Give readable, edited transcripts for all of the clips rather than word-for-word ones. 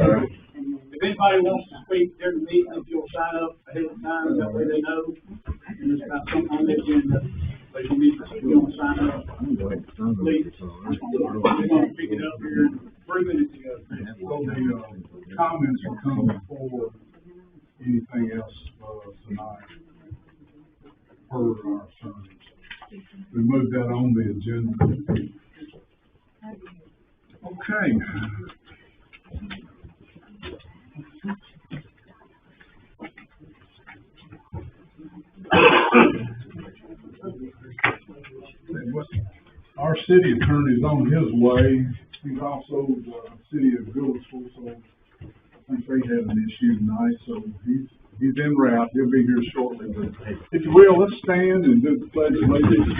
If anybody wants to speak during the meeting, if you'll sign up ahead of time, that way they know. And it's got something on the agenda, so if you want to sign up, please. We're going to pick it up here in 3 minutes ago. So the comments will come before anything else tonight per our terms. We moved that on the agenda. Okay. Our city attorney is on his way. He's also the city of Louisville, so I think they had an issue tonight, so he's en route. He'll be here shortly. But if you will, let's stand and do the pledge of allegiance.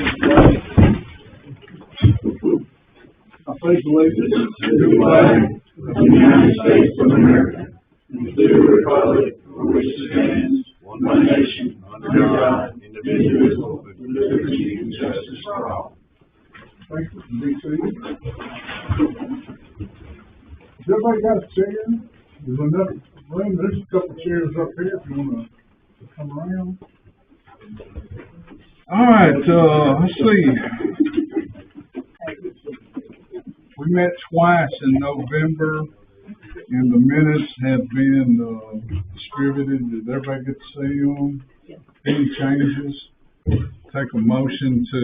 I pledge allegiance to the flag of the United States of America and to the republic for which it stands, one nation, under God, indivisible, with liberty and justice for all. Thank you. Be seated. Has everybody got a chair? There's enough room. There's a couple chairs up here if you want to come around. All right, let's see. We met twice in November, and the minutes have been distributed. Did everybody get to see them? Any changes? Take a motion to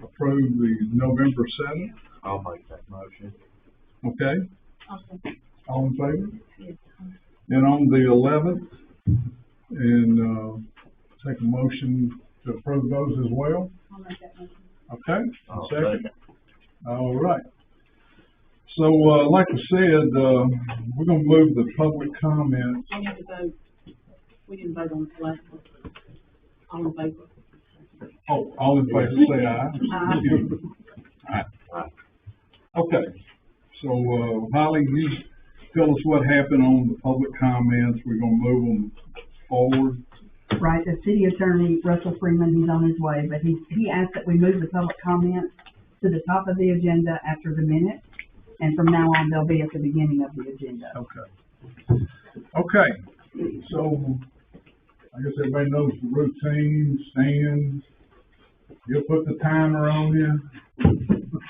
approve the November 7th. I'll make that motion. Okay. All in favor? Yes. And on the 11th, and take a motion to approve those as well. I'll make that motion. Okay. I'll Second. All right. So, like I said, we're going to move the public comments. We have to vote. We didn't vote on the last one. All in favor? Oh, all in favor, say aye. Aye. Aye. Okay. So, Holly, you tell us what happened on the public comments. We're going to move them forward. Right, the city attorney, Russell Freeman, he's on his way, but he asked that we move the public comments to the top of the agenda after the minutes, and from now on, they'll be at the beginning of the agenda. Okay. Okay. So, I guess everybody knows the routine, stand. You'll put the timer on you.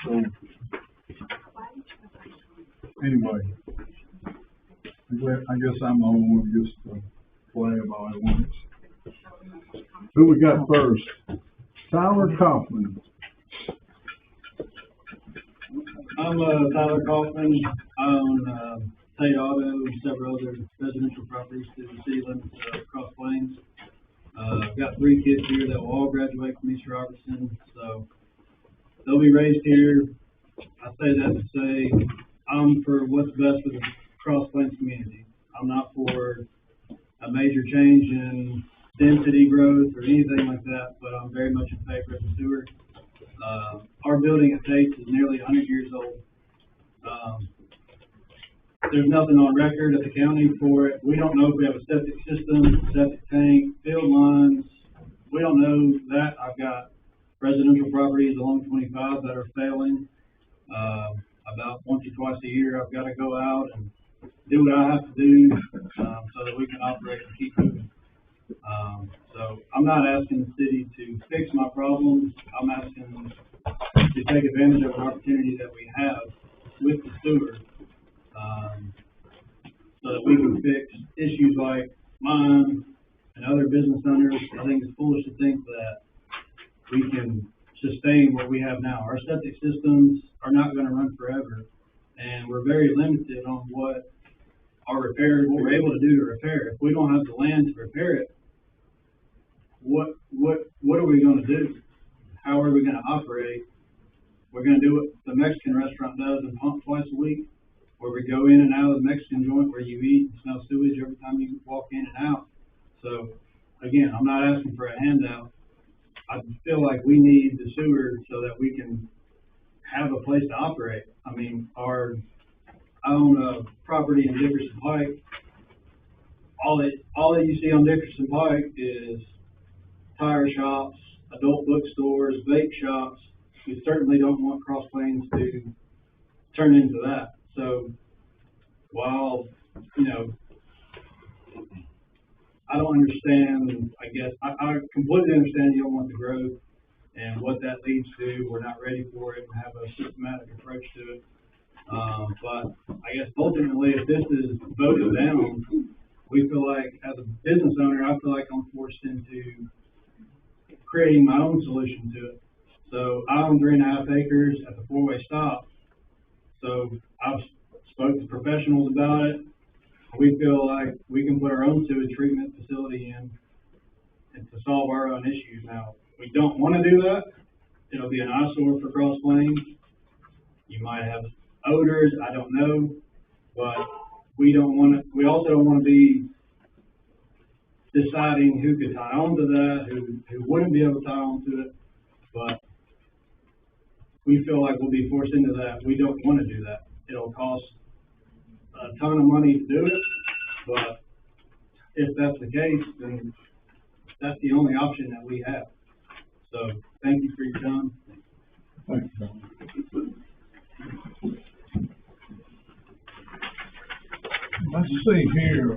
So, anyway, I guess I'm the only one just to play about it once. Who we got first? Tyler Kaufman. I'm Tyler Kaufman. I own State Auto and several other residential properties to the city limits of Cross Plains. I've got 3 kids here that will all graduate from East Robertson, so they'll be raised here. I say that to say I'm for what's best for the Cross Plains community. I'm not for a major change in density growth or anything like that, but I'm very much in favor of the sewer. Our building at Tate's is nearly 100 years old. There's nothing on record at the county for it. We don't know if we have a septic system, septic tank, field lines. We don't know that. I've got residential properties along 25 that are failing. About once or twice a year, I've got to go out and do what I have to do so that we can operate and keep moving. So I'm not asking the city to fix my problems. I'm asking to take advantage of an opportunity that we have with the sewer, so that we can fix issues like mine and other business owners. I think it's foolish to think that we can sustain what we have now. Our septic systems are not going to run forever, and we're very limited on what we're able to do to repair it. If we don't have the land to repair it, what are we going to do? How are we going to operate? We're going to do what the Mexican restaurant does and pump twice a week, where we go in and out of the Mexican joint where you eat and smell sewage every time you walk in and out. So, again, I'm not asking for a handout. I feel like we need the sewer so that we can have a place to operate. I mean, I own a property in Dickerson Pike. All that you see on Dickerson Pike is tire shops, adult bookstores, vape shops. We certainly don't want Cross Plains to turn into that. So while, you know, I don't understand, I guess, I completely understand you don't want the growth and what that leads to. We're not ready for it and have a systematic approach to it. But I guess ultimately, if this is voted down, we feel like, as a business owner, I feel like I'm forced into creating my own solution to it. So I own 3.5 acres at the four-way stop. So I've spoke to professionals about it. We feel like we can put our own sewage treatment facility in and to solve our own issues. Now, we don't want to do that. It'll be an eyesore for Cross Plains. You might have odors, I don't know, but we don't want to, we also don't want to be deciding who could tie on to that, who wouldn't be able to tie on to it, but we feel like we'll be forced into that. We don't want to do that. It'll cost a ton of money to do it, but if that's the case, then that's the only option that we have. So, thank you for your time. Thank you, Don. Let's see here,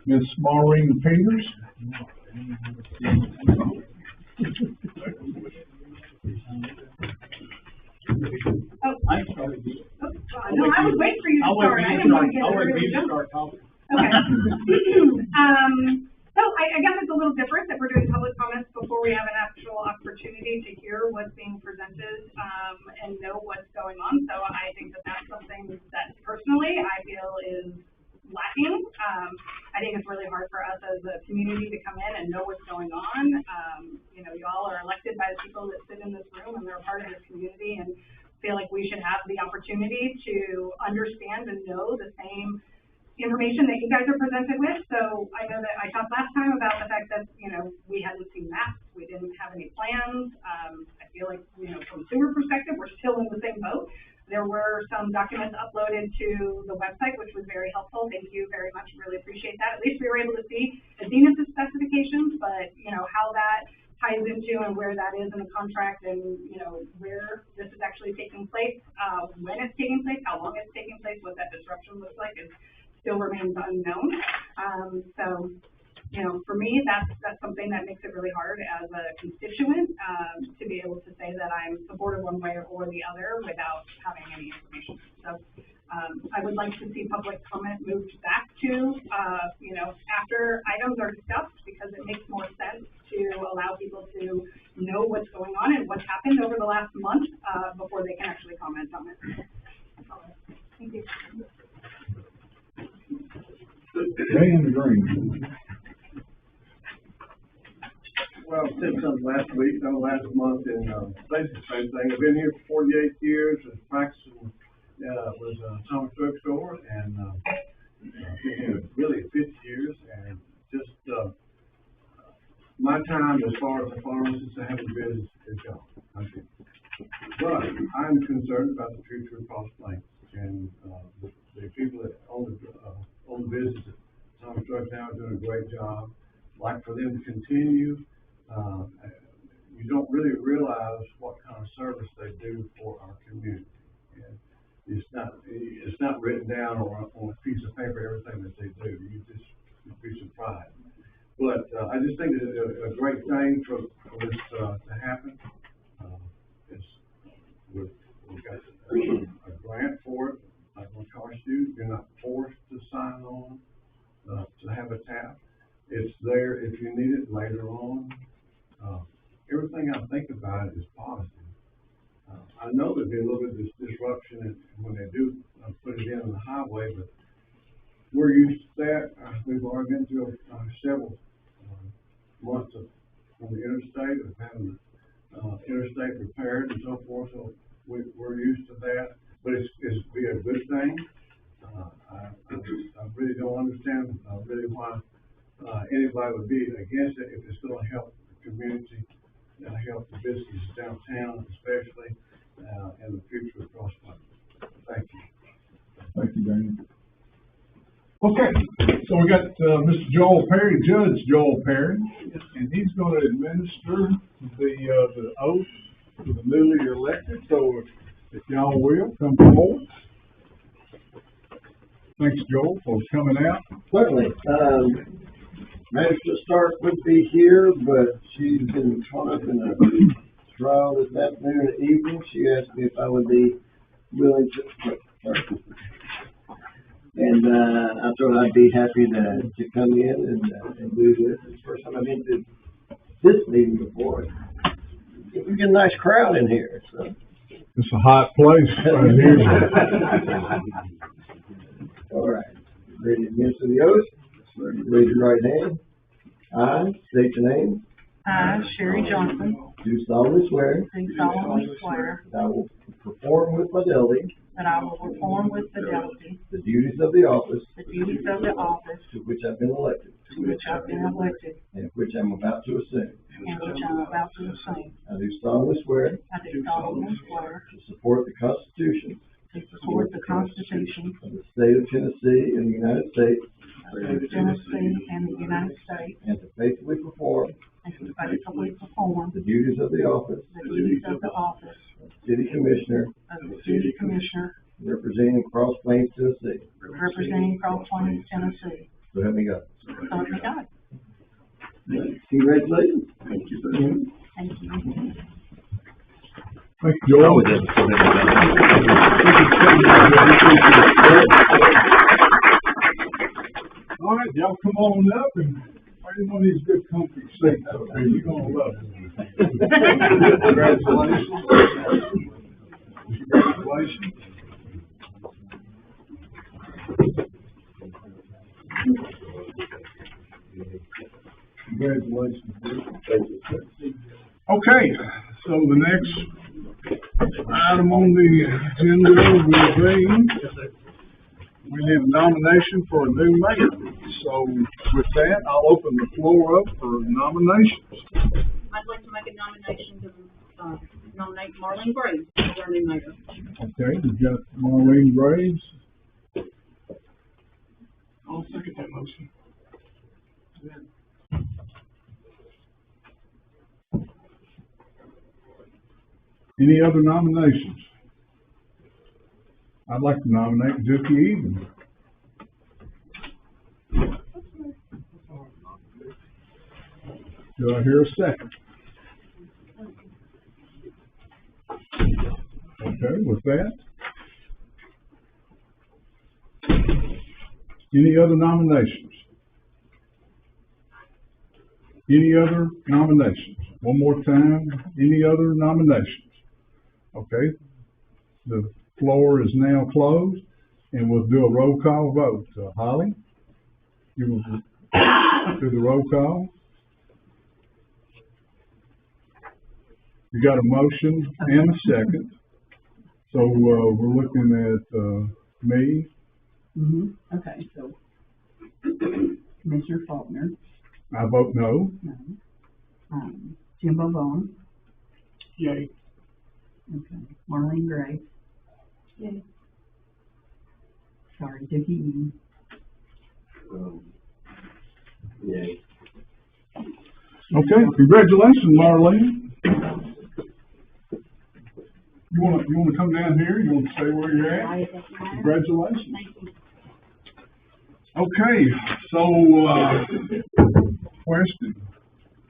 Miss Maureen Peters. Oh, I started. no, I was waiting for you to start. I didn't want to get really jumpy. talking. Okay. So I guess it's a little different that we're doing public comments before we have an actual opportunity to hear what's being presented, and know what's going on. So I think that that's something that personally I feel is lacking. I think it's really hard for us as a community to come in and know what's going on. You know, you all are elected by the people that sit in this room and they're a part of this community, and feel like we should have the opportunity to understand and know the same information that you guys are presented with. So I know that I talked last time about the fact that, you know, we hadn't seen maps, we didn't have any plans. I feel like, you know, from a sewer perspective, we're still in the same boat. There were some documents uploaded to the website, which was very helpful. Thank you very much, really appreciate that. At least we were able to see Adena's specifications, but, you know, how that ties into and where that is in the contract, and, you know, where this is actually taking place, when it's taking place, how long it's taking place, what that disruption looks like is still remains unknown. So, you know, for me, that's something that makes it really hard as a constituent, to be able to say that I'm supportive one way or the other without having any information. So, I would like to see public comment moved back to, you know, after items are discussed, because it makes more sense to allow people to know what's going on and what's happened over the last month, before they can actually comment on it. That's all. Thank you. Dan Green. Well, since last week, last month, and basically the same thing. I've been here for 48 years, was practicing, was a Thomas drugstore, and been here really 50 years, and just my time as far as the pharmacist and having business is gone. Okay. But I'm concerned about the future of Cross Plains, and the people that own the business at Thomas Drug now are doing a great job. Like for them to continue. You don't really realize what kind of service they do for our community. And it's not written down on a piece of paper, everything that they do. You'd be surprised. But I just think it's a great thing for this to happen. We've got a grant for it. Not going to cost you. You're not forced to sign on to have a tap. It's there if you need it later on. Everything I think about it is positive. I know there'll be a little bit of disruption when they do put it in on the highway, but we're used to that. We've already been through several months on the interstate of having interstate repaired and so forth, so we're used to that. But it's be a good thing. I really don't understand really why anybody would be against it if it's going to help the community, help the businesses downtown, especially, and the future of Cross Plains. Thank you. Thank you, Daniel. Okay, so we got Mr. Joel Perry, Judge Joel Perry, and he's going to administer the oath to the newly elected. So if y'all will come forward. Thanks, Joel, for coming out. Certainly. Managed to start would be here, but she's been caught up in a trial this afternoon and evening. She asked me if I would be willing to, and I thought I'd be happy to come in and do this. It's the first time I've been to this meeting before. We get a nice crowd in here, so. It's a hot place right here. All right. Ready to administer the oath? Raise your right hand. I state your name. I, Sherry Johnson, Do solemnly swear do solemnly swear that I will perform with fidelity that I will perform with fidelity the duties of the office the duties of the office to which I've been elected to which I've been elected and which I'm about to assume. and which I'm about to assume. I do solemnly swear I do solemnly swear to support the Constitution to support the Constitution of the state of Tennessee and the United States, of Tennessee and the United States, and to faithfully perform and to faithfully perform the duties of the office the duties of the office of City Commissioner of the City Commissioner representing Cross Plains, Tennessee. representing Cross Plains, Tennessee. So help me God. So help me God. Congratulations. Thank you. Thank you, Joel. All right, y'all come on up and find one of these good comfy seats up here. You're gonna love it. Congratulations. Congratulations. Congratulations. Okay, so the next item on the agenda will be, we need a nomination for a new mayor. So with that, I'll open the floor up for nominations. I'd like to make a nomination to nominate Marlene Graves as our new mayor. Okay, we've got Marlene Graves. I'll second that motion. Any other nominations? I'd like to nominate Dookie Eden. Do I hear a second? Okay, with that. Any other nominations? Any other nominations? One more time, any other nominations? Okay, the floor is now closed, and we'll do a roll call vote. Holly, you will do the roll call. You got a motion and a second. So, we're looking at, me. Okay, so Commissioner Faulkner, I vote no. no. Jimbo Vaughn, Yay. okay. Marlene Gray. Yay. Sorry, Dookie Eden. Yay. Okay, congratulations, Marlene. You wanna come down here? You wanna stay where you're at? Congratulations. Thank you. Okay, so, question.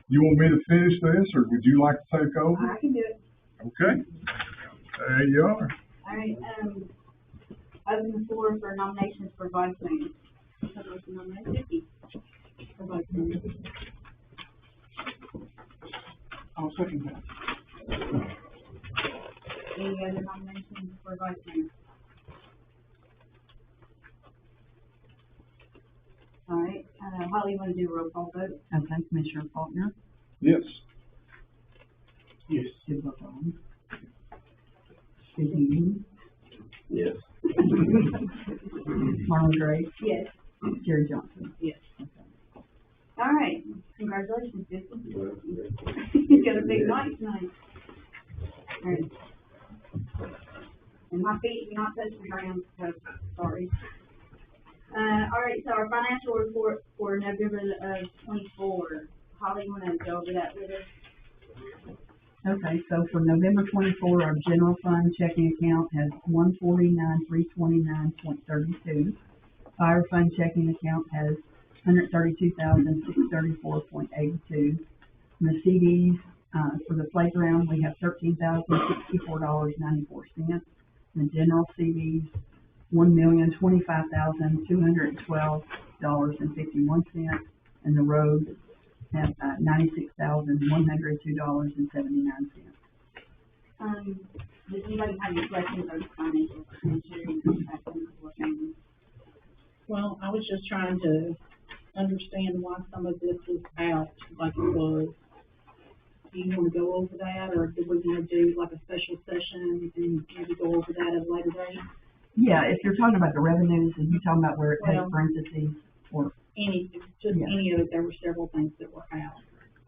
You want me to finish this, or would you like to take over? I can do it. Okay, there you are. All right, open the floor for nominations for vice mayor. I'd like to nominate Vicki for vice mayor. I'll second that. Any other nominations for vice mayor? All right, Holly, you want to do a roll call vote? Okay, Commissioner Faulkner, Yes. Yes. Jimbo Vaughn. Dookie Eden, Yes. Marlene Gray, Yes. Jerry Johnson. Yes. All right, congratulations, Vicki. You got a big night tonight. All right. And my feet do not touch the ground, so sorry. All right, so our financial report for November of 24. Holly, you wanna go over that with us? Okay, so for November 24, our general fund checking account has $149,329.32. fire fund checking account has $132,634.82. And the CDs, for the playground, we have $13,064.94. And the general CDs, $1,025,212.51. And the roads have, $96,102.79. Does anybody have any questions on financial insurance? Well, I was just trying to understand why some of this is out like it was. Do you want to go over that, or do we want to do like a special session and maybe go over that at a later date? Yeah, if you're talking about the revenues, and you're talking about where it has Well, parentheses, or, Any of it, there were several things that were out.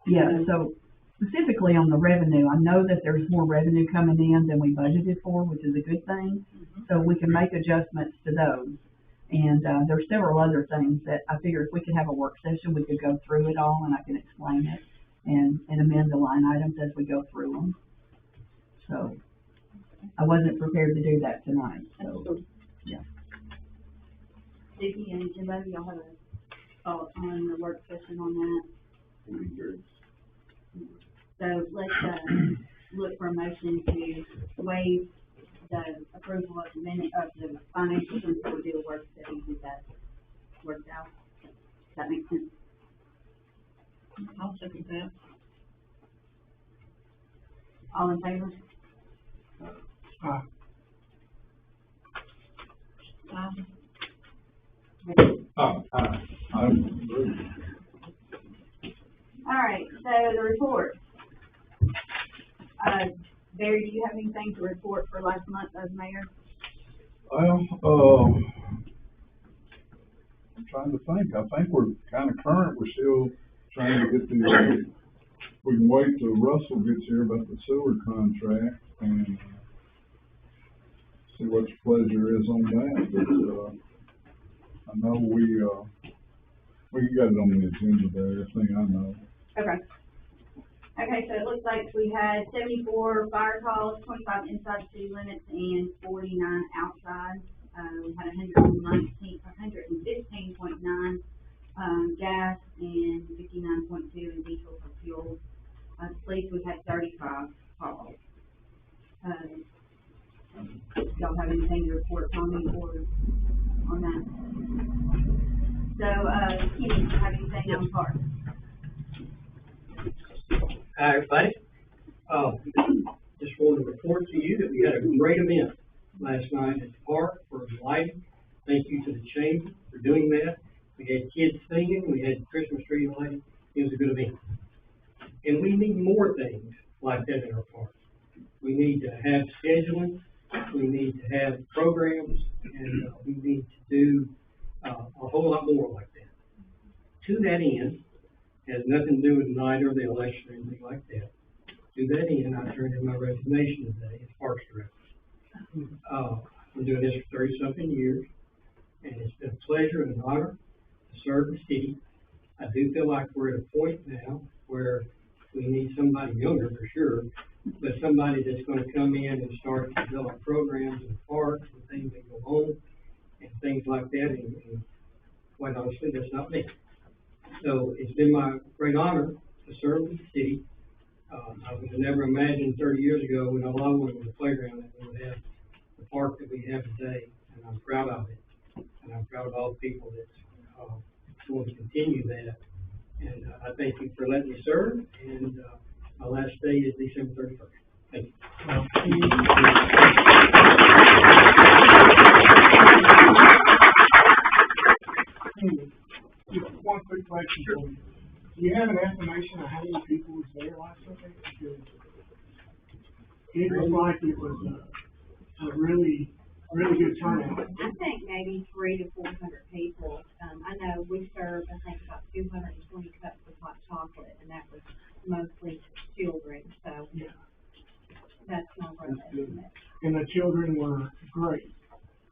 yeah, so specifically on the revenue, I know that there's more revenue coming in than we budgeted for, which is a good thing. So we can make adjustments to those. And, there's several other things that I figured if we could have a work session, we could go through it all and I can explain it and amend the line items as we go through them. So I wasn't prepared to do that tonight, so, yeah. Vicki and Jimbo, y'all have a thought on the work session on that? So let's, look for a motion to waive the approval of the minute of the financial since we'll do a work study, get that worked out. Does that make sense? I'll second that. All in favor? All right, so the report. Barry, do you have anything to report for last month as mayor? Well, I'm trying to think. I think we're kind of current. We're still trying to get the, we can wait till Russell gets here about the sewer contract and see what your pleasure is on that. But, I know we got it on the agenda there, everything I know. Okay. Okay, so it looks like we had 74 fire calls, 25 inside the city limits, and 49 outside. We had 115.9 gas and 59.2 in diesel for fuel. Police, we had 35 calls. Y'all have anything to report on me or on that? So, Kenny, have anything on park? Hi, everybody. Just wanted to report to you that we had a great event last night at the park for the lighting. Thank you to the chamber for doing that. We had kids singing, we had Christmas tree lighting. It was a good event. And we need more things like that in our park. We need to have scheduling, we need to have programs, and we need to do a whole lot more like that. To that end, has nothing to do with tonight or the election or anything like that. To that end, I turned in my resignation today as Parks Director. I've been doing this for 30-something years, and it's been a pleasure and an honor to serve the city. I do feel like we're at a point now where we need somebody younger for sure, but somebody that's going to come in and start to develop programs in parks and things that go on and things like that. And quite honestly, that's not me. So it's been my great honor to serve the city. I would have never imagined 30 years ago when Alone was a playground that we would have the park that we have today, and I'm proud of it. And I'm proud of all the people that want to continue that. And I thank you for letting me serve, and my last day is December 31st. Thank you. One quick question for you. Do you have an estimation of how many people was there last Sunday? Because it looked like it was a really good turnout. I think maybe 300 to 400 people. I know we served, I think, about 220 cups of hot chocolate, and that was mostly children, so Yeah. that's not our estimate. And the children were great.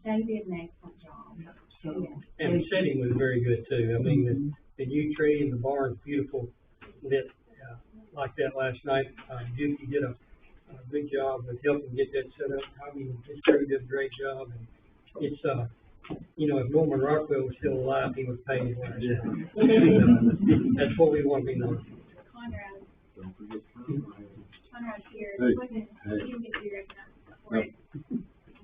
They did an excellent job. So, Yeah. And the setting was very good too. I mean, the yew tree and the barn, beautiful lit like that last night. Juki did a good job with helping get that set up. I mean, it's really did a great job. And you know, if Norman Rockwell was still alive, he would pay his last name. That's what we want to be known. Conrad's here. Hey, Wasn't- hey. he didn't get here tonight.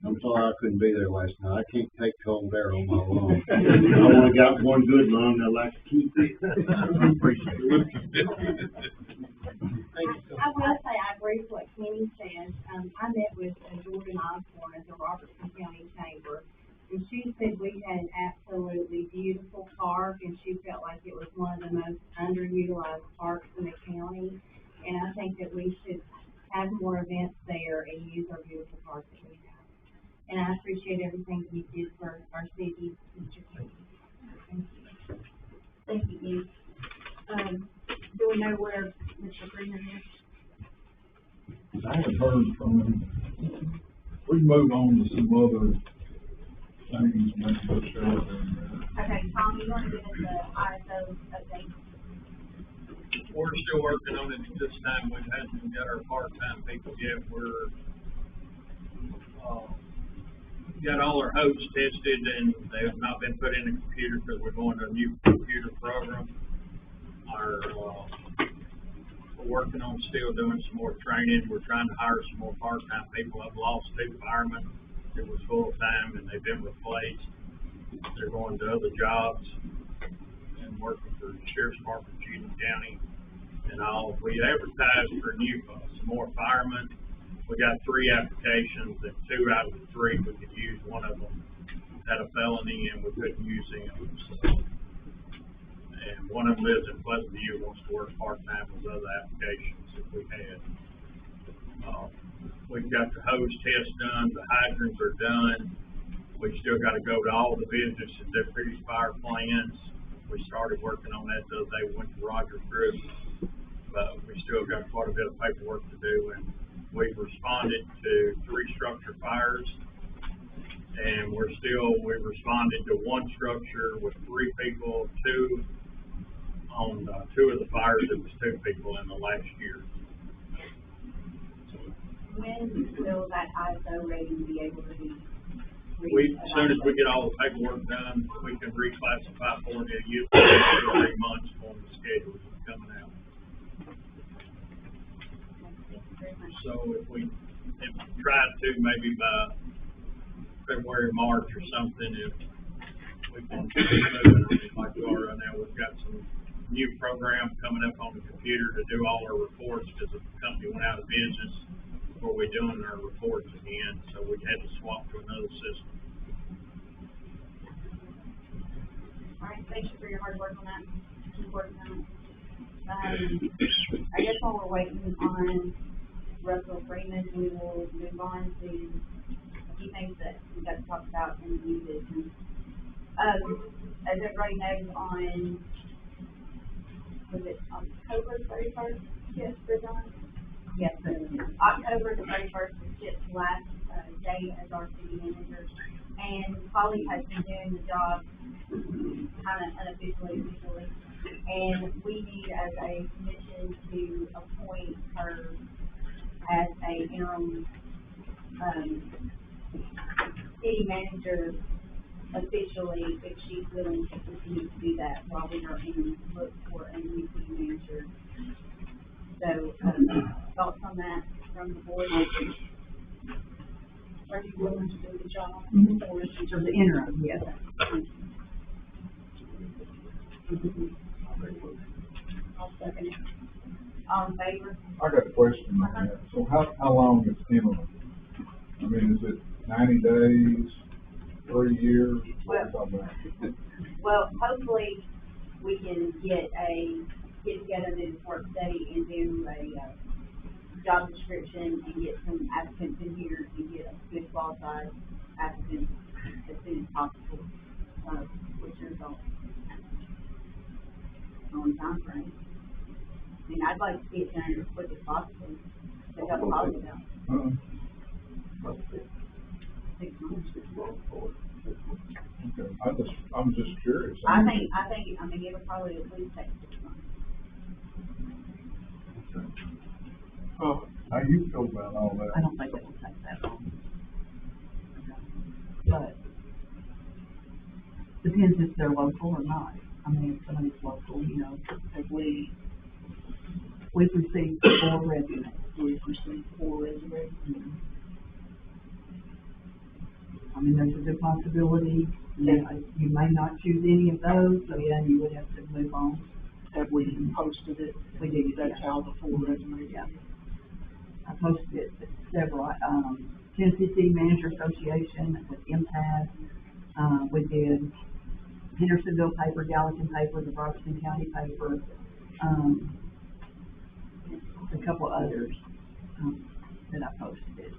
I'm sorry I couldn't be there last night. I can't take cold air on my lawn. I only got one good lawn I like to keep it. I appreciate it. Thank you so I much. will say, I agree with what Kenny said. I met with Jordan Osborne at the Robertson County Chamber, and she said we had an absolutely beautiful park, and she felt like it was one of the most underutilized parks in the county. And I think that we should have more events there and use our beautiful park that we have. And I appreciate everything you did for our city, Mr. Kenny. Thank you. Thank you. Do we know where Mr. Freeman is? I haven't heard from him. We move on to some other things, maybe we'll share them. Okay, Tom, you want to give us the ISO update? We're still working on it at this time. We haven't got our part-time people yet. We're, got all our hoses tested and they have not been put in the computer because we're going to a new computer program. We're working on still doing some more training. We're trying to hire some more part-time people. I've lost 2 firemen. It was full-time and they've been replaced. They're going to other jobs and working for the Sheriff's Department, Cheatham County and all. We advertised for some more firemen. We got 3 applications and 2 out of the 3 we could use. One of them had a felony and we couldn't use him. So, and one of them lives in Pleasant View, wants to work part-time with other applications that we had. We've got the hose test done, the hydrants are done. We still got to go to all the businesses that produce fire plans. We started working on that the other day. We went to Rogers Group, but we still got quite a bit of paperwork to do. And we've responded to 3 structure fires, and we've responded to 1 structure with 3 people, 2 on 2 of the fires. It was 2 people in the last year. When will that ISO rating be able to be? As soon as we get all the paperwork done, we can reclassify for it. Usually 2 or 3 months on the schedule is coming out. So if we tried to, maybe by February, March or something, if we can move it like we are right now, we've got some new program coming up on the computer to do all our reports because the company went out of business before we doing our reports again, so we had to swap to another system. All right, thank you for your hard work on that. Keep working on it. I guess while we're waiting on Russell Freeman, we will move on to a few things that we got to talk about in the new business. As everybody knows, was it October 31st? Yes, for John? Yes, October the 31st is Chip's last day as our city manager. And Polly has been doing the job kind of unofficially, officially. And we need as a commission to appoint her as a interim city manager officially, if she's willing to continue to do that while we are in look for a new city manager. So, thoughts on that from the board? Are you willing to do the job? Or is it So the interim, yes. I'll second it. All in favor? I got a question on that. So how long is interim? I mean, is it 90 days, 3 years? What are you talking about? Well, hopefully, we can get together, do this work study and do a job description and get some applicants in here and get a good qualified applicants as soon as possible. What's your thoughts on time frame? I mean, I'd like to see it done as quick as possible. So got Polly about 6 months. Okay, I'm just curious. I mean, it'll probably at least take 6 months. How you feel about all that? I don't think it will take that long. But Depends if they're local or not. I mean, if somebody's local, you know, Have we've received 4 resumes. received 4 resumes. I mean, there's a good possibility, you may not choose any of those, so yeah, you would have to move on. Have we posted it? We did, That's yeah. how the 4 resumes. Yeah. I posted it at several, Tennessee City Manager Association with Impact. We did Hendersonville paper, Gallatin paper, the Robertson County paper, a couple others, that I posted it.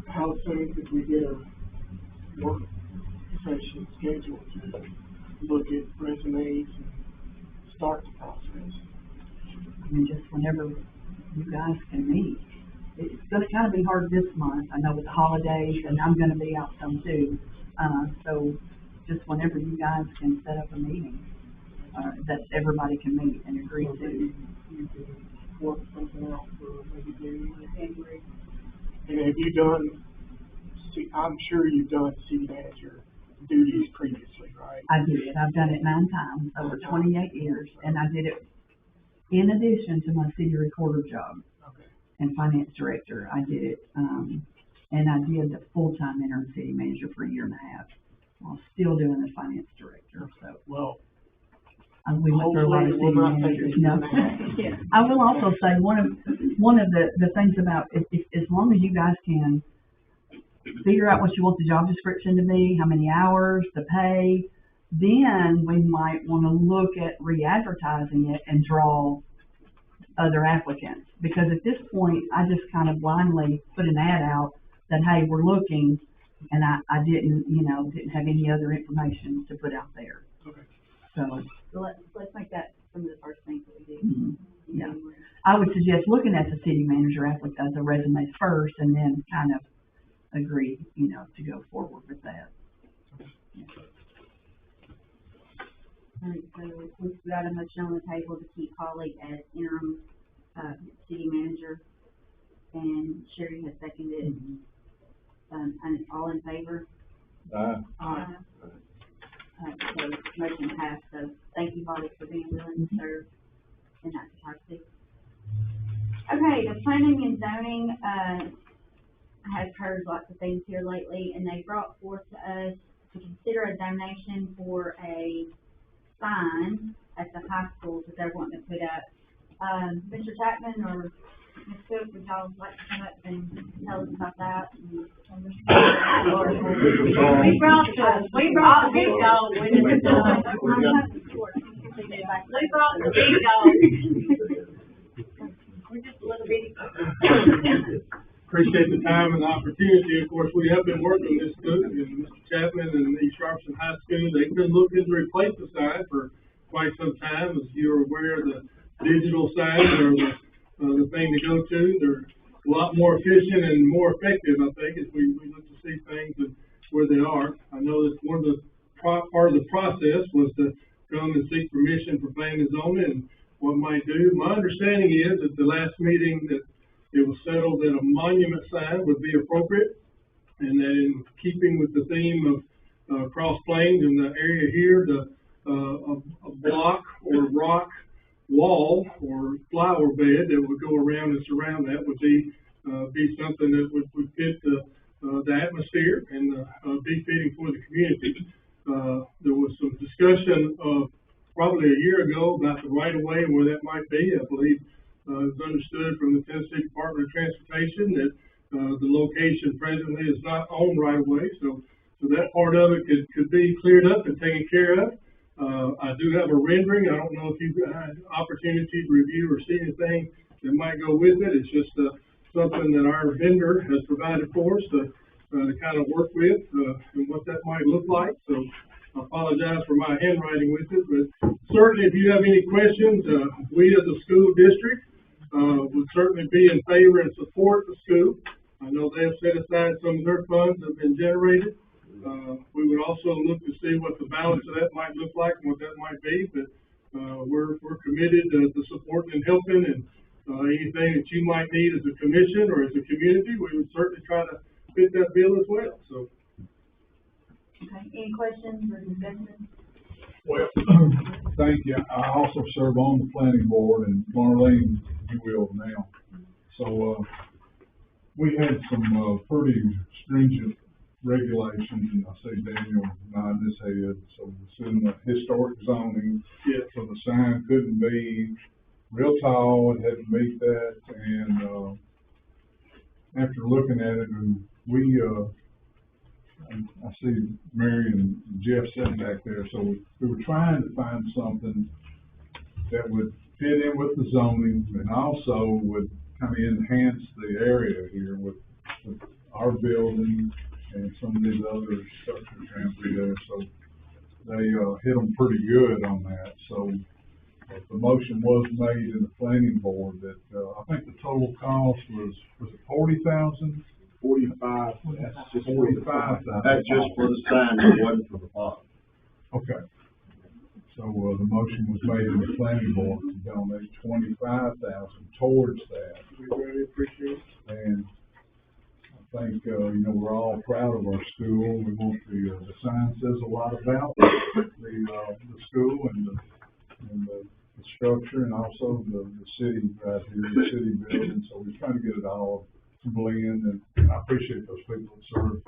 How soon could we get a work session scheduled to look at resumes and start the process? I mean, just whenever you guys can meet. It's gonna kind of be hard this month, I know with the holidays, and I'm gonna be out some too. So just whenever you guys can set up a meeting, that everybody can meet and agree to. You can work something out for maybe January. And have you done, I'm sure you've done city manager duties previously, right? I did, I've done it 9 times over 28 years, and I did it in addition to my city recorder job. Okay. And finance director, I did it, and I did the full-time interim city manager for 1.5 years, while still doing the finance director, so. Well, We went through a lot of hopefully it will city not take managers, a no. year and a half. I will also say, one of the things about, if, as long as you guys can figure out what you want the job description to be, how many hours, the pay, then we might wanna look at re-advertising it and draw other applicants. Because at this point, I just kind of blindly put an ad out that, hey, we're looking, and I didn't have any other information to put out there. Okay. So, So let's make that some of the first things that we do. mhm, yeah. I would suggest looking at the city manager applicant, the resumes first, and then kind of agree, to go forward with that. Alright, so we've got a motion on the table to keep Holly as interim, city manager, and Sherry has seconded. And all in favor? Alright, so motion passed, so thank you, Holly, for being willing to serve in that capacity. Okay, the planning and zoning, has heard lots of things here lately, and they brought forth to us to consider a donation for a sign at the high school that they're wanting to put up. Mr. Chapman or Ms. Cook, would y'all like to come up and tell us about that? We brought the big dog with us. We brought the big dog. We're just a little bitty. Appreciate the time and the opportunity. Of course, we have been working this school, and Mr. Chapman and East Robertson High School, they've been looking to replace the sign for quite some time. As you're aware, the digital signs are the thing to go to. They're a lot more efficient and more effective, I think, as we look to see things and where they are. I know that one of the part of the process was to come and seek permission for planning and zoning and what might do. My understanding is at the last meeting that it was settled that a monument sign would be appropriate, and that in keeping with the theme of Cross Plains in the area here, a block or rock wall or flower bed that would go around and surround that would be something that would fit the atmosphere and be fitting for the community. There was some discussion probably a year ago about the right of way and where that might be. I believe it's understood from the Tennessee Department of Transportation that the location presently is not owned right of way, so that part of it could be cleared up and taken care of. I do have a rendering. I don't know if you've had opportunity to review or see anything that might go with it. It's just something that our vendor has provided for us to kind of work with and what that might look like. So I apologize for my handwriting with it, but certainly if you have any questions, we as a school district would certainly be in favor and support the school. I know they have set aside some of their funds that have been generated. We would also look to see what the balance of that might look like and what that might be, but we're committed to supporting and helping, and anything that you might need as a commission or as a community, we would certainly try to fit that bill as well. So Okay, any questions or discussion? Well, thank you. I also serve on the planning board, and Marlene, you will now. So, we had some, pretty stringent regulations, and I see Daniel nodding his head. So it's in the historic zoning. Yeah. So the sign couldn't be real tall, it had to meet that, and, after looking at it, and we, I see Mary and Jeff sitting back there, so we were trying to find something that would fit in with the zoning and also would kind of enhance the area here with our building and some of these other structures around through there, so they, hit them pretty good on that, so the motion was made in the planning board that, I think the total cost was it 40,000? 45. That's just 45,000. That's just for the sign, it wasn't for the bottom. Okay. So, the motion was made in the planning board to donate 25,000 towards that. We really appreciate it. And I think, we're all proud of our school. We want the sign says a lot about the school and the structure and also the city right here, the city building. So we're trying to get it all to blend, and I appreciate those people that serve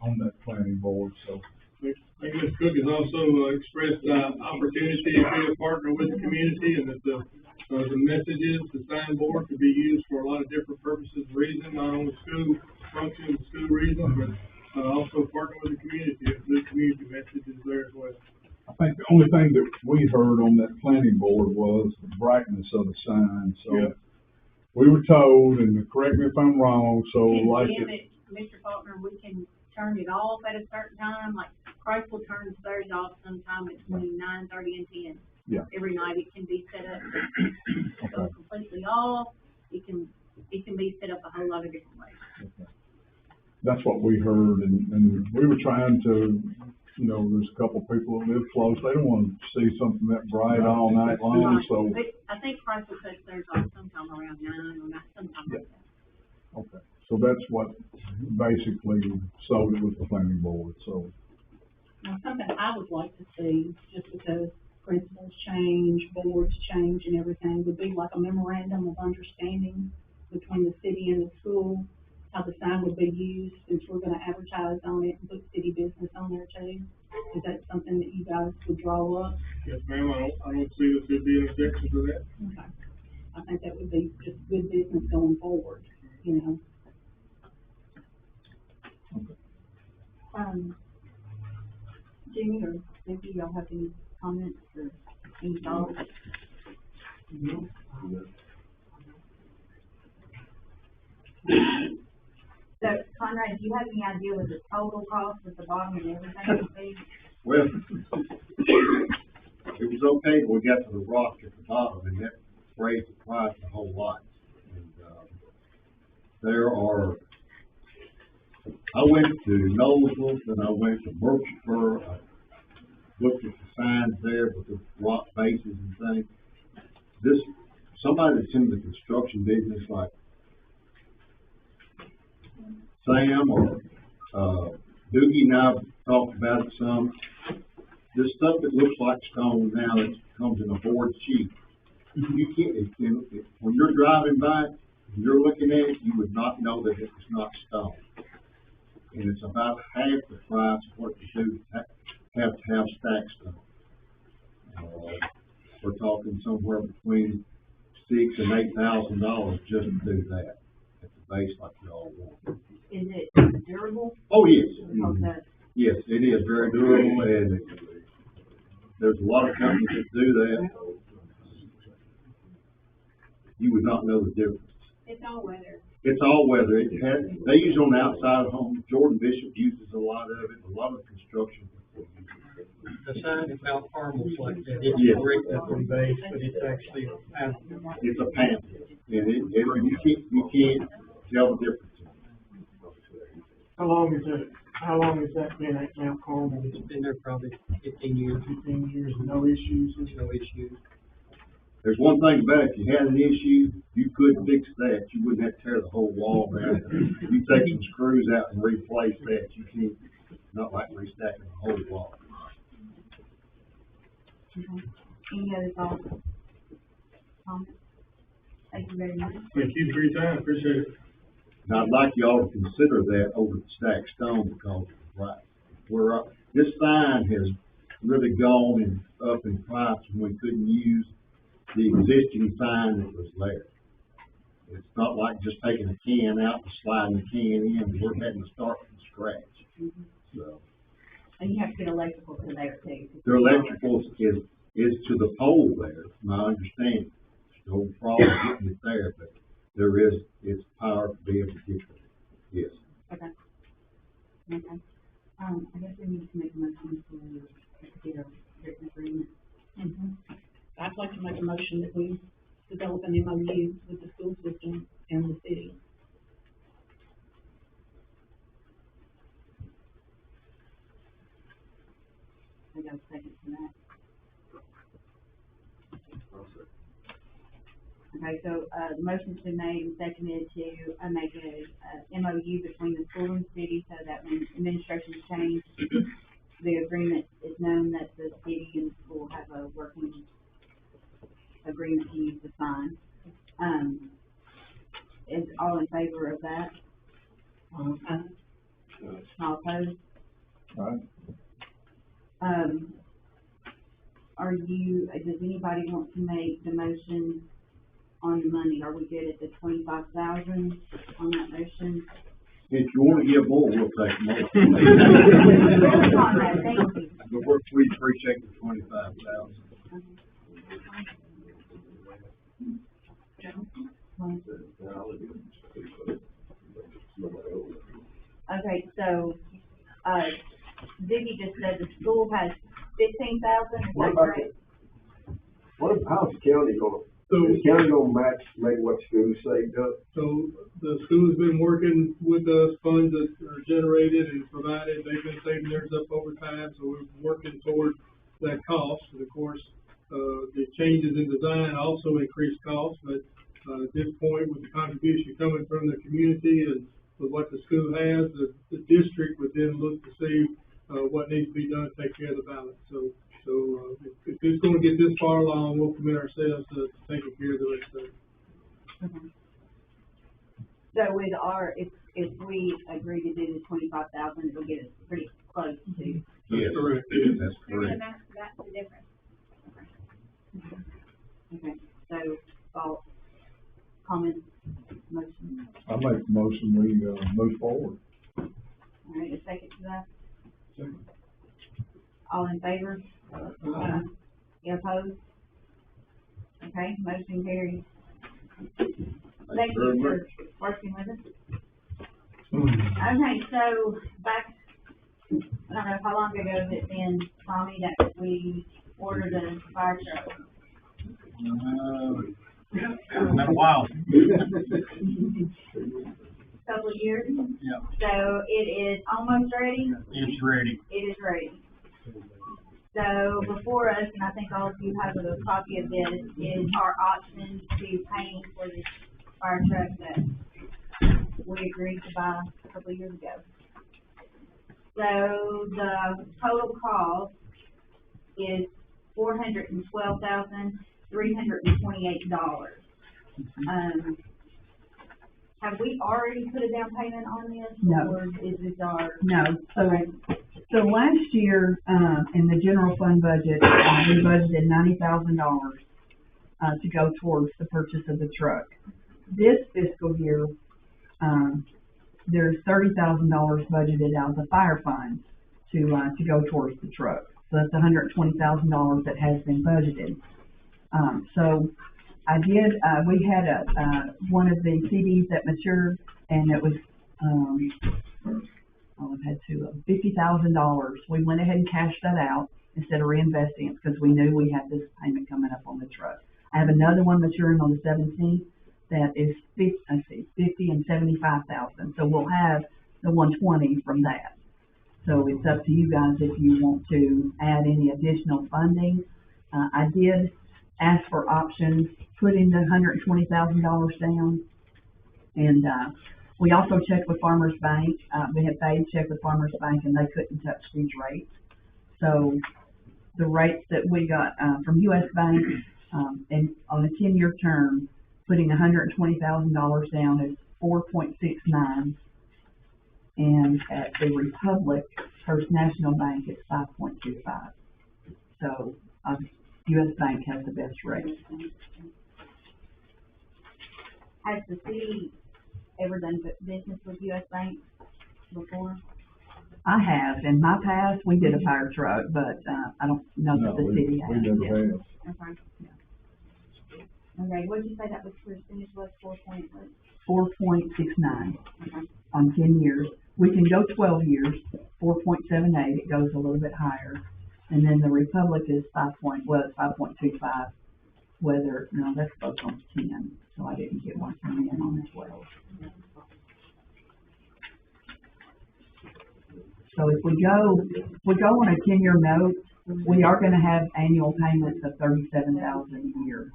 on that planning board, so. I think Ms. Cook has also expressed, opportunity to be a partner with the community, and that the messages, the signboard could be used for a lot of different purposes, reasons, not only school functions, school reasons, but, also partner with the community, the community messages there as well. I think the only thing that we heard on that planning board was the brightness of the sign, so. Yeah. We were told, and correct me if I'm wrong, so Can like give it, Mr. Faulkner, we can turn it off at a certain time, like Chrysler turns theirs off sometime between 9:30 and 10. Yeah. Every night it can be set up, so Okay. completely off, it can be set up a whole lot of different ways. that's what we heard, and we were trying to, there's a couple people that live close, they don't want to see something that bright all night long, Right. so. But I think Chrysler cuts theirs off sometime around 9 or not, sometime like that. Okay, so that's what basically sold it with the planning board, so. Now, something I would like to see, just because principals change, boards change and everything, would be like a memorandum of understanding between the city and the school, how the sign would be used, since we're gonna advertise on it and put city business on there too. Is that something that you guys would draw up? Yes, ma'am, I don't see that there'd be an objection to that. Okay. I think that would be just good business going forward, Jimmy or Vicki, y'all have any comments or any thoughts? So Conrad, do you have any idea what the total cost at the bottom and everything would be? Well, it was okay, but we got to the rock at the bottom, and that raised the price a whole lot. And, I went to Noblesville, and I went to Berkshire, I looked at the signs there with the rock bases and things. Somebody that's in the construction business, like Sam or, Doogie and I talked about it some. This stuff that looks like stone now, that comes in a board sheet. You can't, when you're driving by, and you're looking at it, you would not know that it's not stone. And it's about half the price of what you do have to have stacked stone. We're talking somewhere between $6,000 and $8,000 just to do that at the base like you all want. Is it durable? Oh, yes. Okay. Yes, it is very durable, and there's a lot of companies that do that. You would not know the difference. It's all weather. It's all weather. They use it on the outside of homes. Jordan Bishop uses a lot of it. A lot of construction people use it. The sign is Mount Carmel's like that, it's Yeah. brick up in base, but it's actually a panel. It's a panel, and you can't tell the difference. How long has that been at Mount Carmel? It's been there probably 15 years, 15 years, no issues? there's no issues. There's one thing about it, if you had an issue, you could fix that. You wouldn't have to tear the whole wall down. You take some screws out and replace that. You not like restacking a whole lot. Okay. Any other thoughts? Comments? Thank you very much. Thank you for your time, appreciate it. And I'd like y'all to consider that over the stacked stone because, right, this sign has really gone up in price and we couldn't use the existing sign that was there. It's not like just taking a can out and sliding the can in, we're having to start from scratch. So, And you have to get electrical to there too. their electrical is to the pole there, my understanding. The whole problem getting it there, but it's power to be able to get there. Yes. Okay. Okay. I guess we need to make a motion to get a written agreement. I'd like to make a motion that we develop an MOU with the school system and the city. I got a second for that. Okay, so, the motion's been made and seconded to, make a MOU between the school and the city so that when administrations change, the agreement is known that the city and the school have a working agreement to use the sign. Is all in favor of that? All opposed? Right. Does anybody want to make the motion on the money? Are we good at the 25,000 on that motion? If you wanna give more, we'll take more. Conrad, thank you. But we appreciate the 25,000. Okay, so, Vicky just said the school has 15,000, is that correct? How's the county gonna, So, is the county gonna match, maybe what schools saved up? so the school's been working with us, funds that are generated and provided, they've been saving theirs up over time, so we're working toward that cost. And of course, the changes in design also increase costs, but, at this point, with the contribution coming from the community and with what the school has, the district would then look to see, what needs to be done to take care of the balance. So, if it's gonna get this far along, we'll commit ourselves to taking care of the rest of it. Okay. So with if we agree to do the 25,000, it'll get us pretty close to. Yes, Correct. that's correct. That's the difference. Okay, so, thoughts, comments, motion? I make the motion, we, move forward. All right, a second to that? All in favor? You opposed? Okay, motion carries. Thank you for working with us. Okay, so back, I don't know how long ago has it been, Tommy, that we ordered a fire truck? Been a while. Couple of years? Yeah. So it is almost ready? It's ready. It is ready. So before us, and I think all of you have a copy of this, is our option to paint for this fire truck that we agreed to buy a couple of years ago. So the total cost is $412,328. Have we already put a down payment on this? No. Or is this our? No, so last year, in the general fund budget, we budgeted $90,000, to go towards the purchase of the truck. This fiscal year, there's $30,000 budgeted out of the fire funds to go towards the truck. So that's $120,000 that has been budgeted. So I did, we had one of the CDs that matured, and it was, I've had two of them, $50,000. We went ahead and cashed that out instead of reinvesting it because we knew we had this payment coming up on the truck. I have another one maturing on the 17th that is 50 and 75,000. So we'll have the 120 from that. So it's up to you guys if you want to add any additional funding. I did ask for options, putting the $120,000 down, and We also checked with Farmers Bank, we had Fade check with Farmers Bank and they couldn't touch these rates. So the rates that we got, from US Bank, and on a 10-year term, putting $120,000 down is 4.69. And at the Republic First National Bank, it's 5.25. So, US Bank has the best rate. Has the city ever done business with US Bank before? I have, in my past, we did a fire truck, but, I don't know that the city has. We never yet. have. Okay. Okay, what did you say that was percentage was, 4.6? 4.69 Okay. on 10 years. We can go 12 years, 4.78, it goes a little bit higher. And then the Republic is 5.25, whether, no, that's both on 10, so I didn't get one from them on 12. So if we go on a 10-year note, we are gonna have annual payments of $37,000 a year.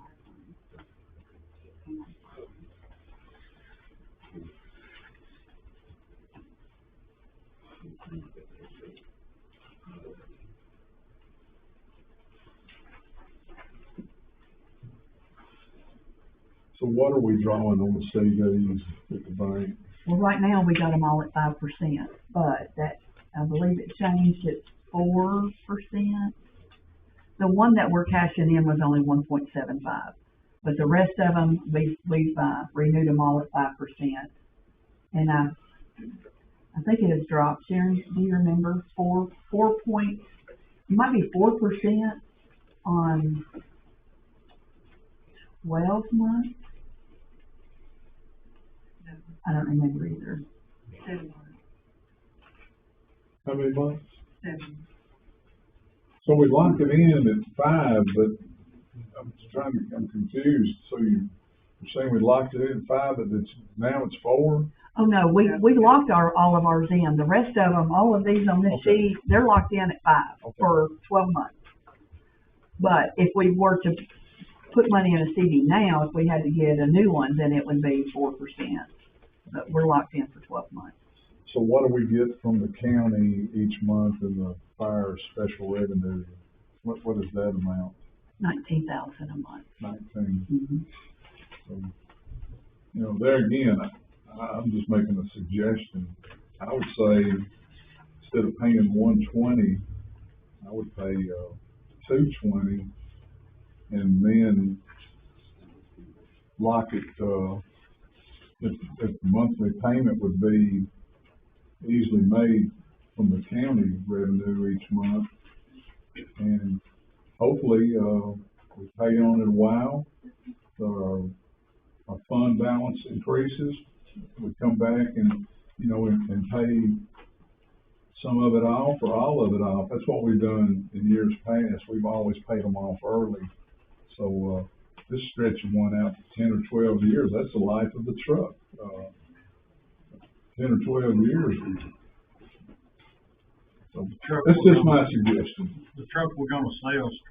So what are we drawing on the CDs at the bank? Well, right now, we got them all at 5%, but that, I believe it changed at 4%. The one that we're cashing in was only 1.75, but the rest of them, we've renewed them all at 5%. And I think it has dropped. Sharon, do you remember? It might be 4% on 12 months. I don't remember either. 7 months. How many months? 7. So we locked it in at 5, but I'm confused. So you're saying we locked it in at 5, but now it's 4? Oh, no, we locked all of ours in. The rest of them, all of these on this Okay. sheet, they're locked in at 5 Okay. for 12 months. But if we were to put money in a CD now, if we had to get a new one, then it would be 4%. But we're locked in for 12 months. So what do we get from the county each month in the fire special revenue? What is that amount? $19,000 a month. 19. Mm-hmm. So, you know, there again, I'm just making a suggestion. I would say instead of paying $120, I would pay $220, and then lock it. If the monthly payment would be easily made from the county revenue each month, and hopefully we pay on it a while. Our fund balance increases. We come back and, you know, and pay some of it off or all of it off. That's what we've done in years past. We've always paid them off early. So this stretching one out to 10 or 12 years, that's the life of the truck. 10 or 12 years. So that's just my suggestion. The truck we're gonna sell is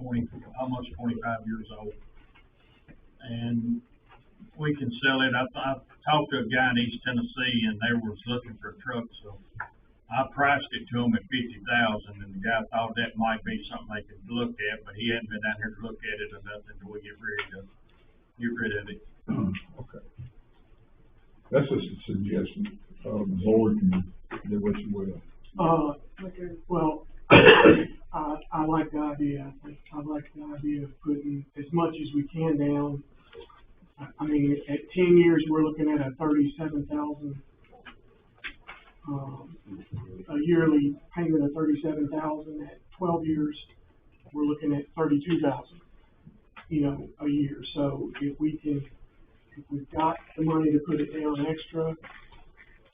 almost 25 years old. And we can sell it. I talked to a guy in East Tennessee and they was looking for a truck, so I priced it to him at $50,000, and the guy thought that might be something they could look at, but he hadn't been down here to look at it or nothing until we get rid of it. Okay. That's just a suggestion. The board can do what you will. Well, I like the idea. I like the idea of putting as much as we can down. I mean, at 10 years, we're looking at a $37,000, a yearly payment of $37,000. At 12 years, we're looking at $32,000, you know, a year. So if we've got the money to put it down extra,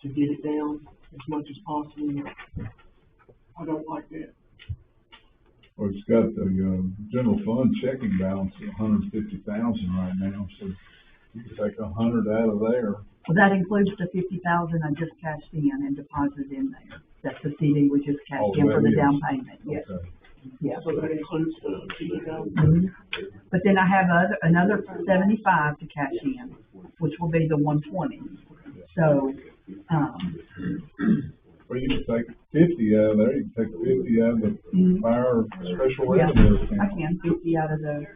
to get it down as much as possible, I don't like that. Well, it's got the general fund checking balance of $150,000 right now, so you can take 100 out of there. Well, that includes the $50,000 I just cashed in and deposited in there. That's the CD we just cashed in for that the is. down payment, yes, Okay. yeah. So that includes the $50,000. Mhm. But then I have another 75 to cash in, which will be the 120. So Well, you can take 50 out of there, you can take 50 out of the Mhm. fire special Yeah, revenue I account. can, 50 out of the,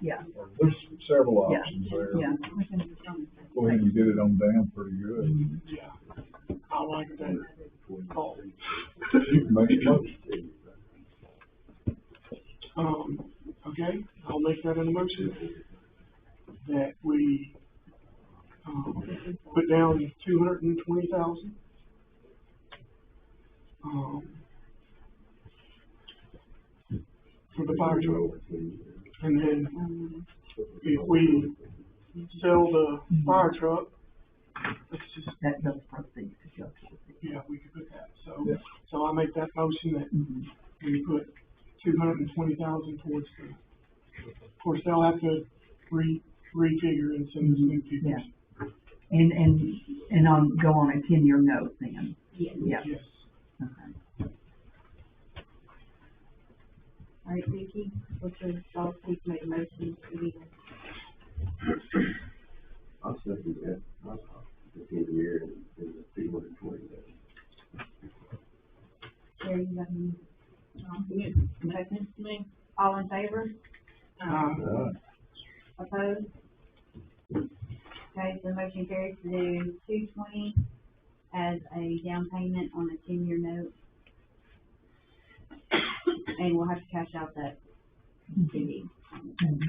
yeah, There's several yeah, options there. yeah. I can do something. Go ahead and get it on down pretty good. Mhm. Yeah, I like that call. You can make a motion. Okay, I'll make that an motion, that we, put down 220,000. For the fire truck. And then if we sell the fire truck, it's just, That, those proceeds to go. yeah, we could put that. Yeah. So I make that motion that Mhm. we put 220,000 towards the, of course, they'll have to refigure and send us new figures. Yeah. And go on a 10-year note then. Yes. Yeah. Yes. Okay. All right, Vicky, what's your thoughts? Please make a motion. I'll second that. I'll the year and the 220. Terry, you got any? Second, me. All in favor? Opposed? Okay, so the motion carries to do 220 as a down payment on a 10-year note. And we'll have to cash out that CD. Mhm.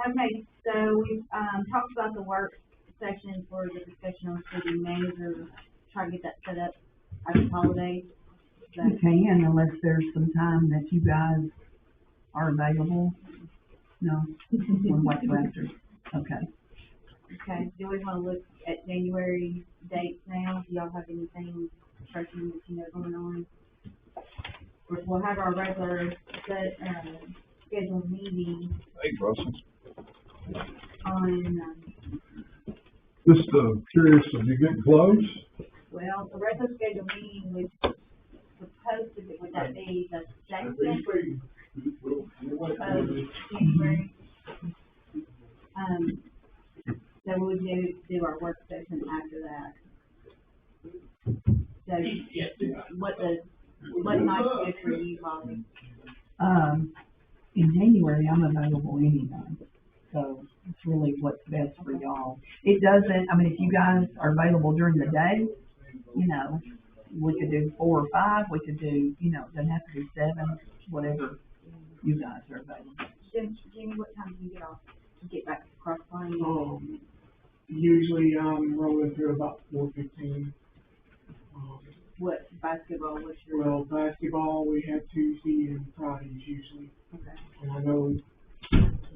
Okay, so we've, talked about the work session for the discussion on city manager, try to get that set up after the holidays. You can, unless there's some time that you guys are available. No, we'll wait till after. Okay. Okay, do we wanna look at January dates now? Do y'all have anything pressing that you know going on? We'll have our regular scheduled meeting Hey, Russell. on, Just, curious, if you get close? well, the regular scheduled meeting was supposed to be, would that be the second of January? So we would do our work session after that. So, what night's good for you, Molly? In January, I'm available anytime, so it's really what's best for y'all. It doesn't, I mean, if you guys are available during the day, you know, we could do 4 or 5, we could do, you know, it doesn't have to be 7, whatever you guys are available. Jimmy, what time do you get off to get back to Cross Plains? Usually I'm rolling through about 4:15. What basketball, what's your? Well, basketball, we have Tuesday and Fridays usually. Okay, And I know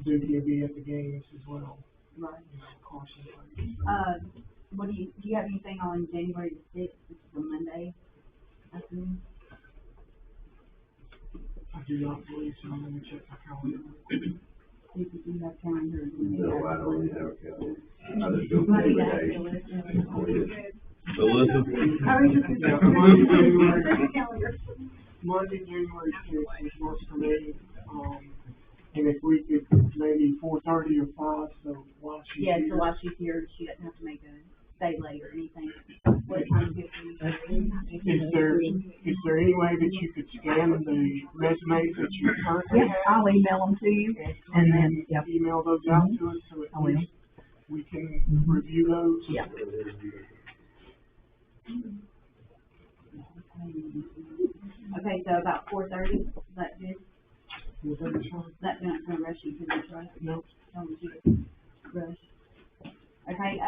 Duke will be at the games as well, right. you know, Carson. What do you have anything on January the 6th, which is a Monday afternoon? I do not believe so. Let me check my calendar. See if you have calendar. No, I don't really have a calendar. I just go Monday, every that's day. the list. Elizabeth? I was just. Yeah, Monday, January. Calendar. Monday, January 6th, which works for me. And if we could maybe 4:30 or 5, so while she's Yeah, here. so while she's here, she doesn't have to make a stay late or anything. What time is it for you? Is there any way that you could scan the resumes that you currently Yeah, have? I'll email them to you, and then, yep, Email those out to us so I at will. least we can review those. Yeah. Okay, so about 4:30, is that good? 4:30 is fine. That's not gonna rush you too much, right? No. Don't want you to rush. Okay,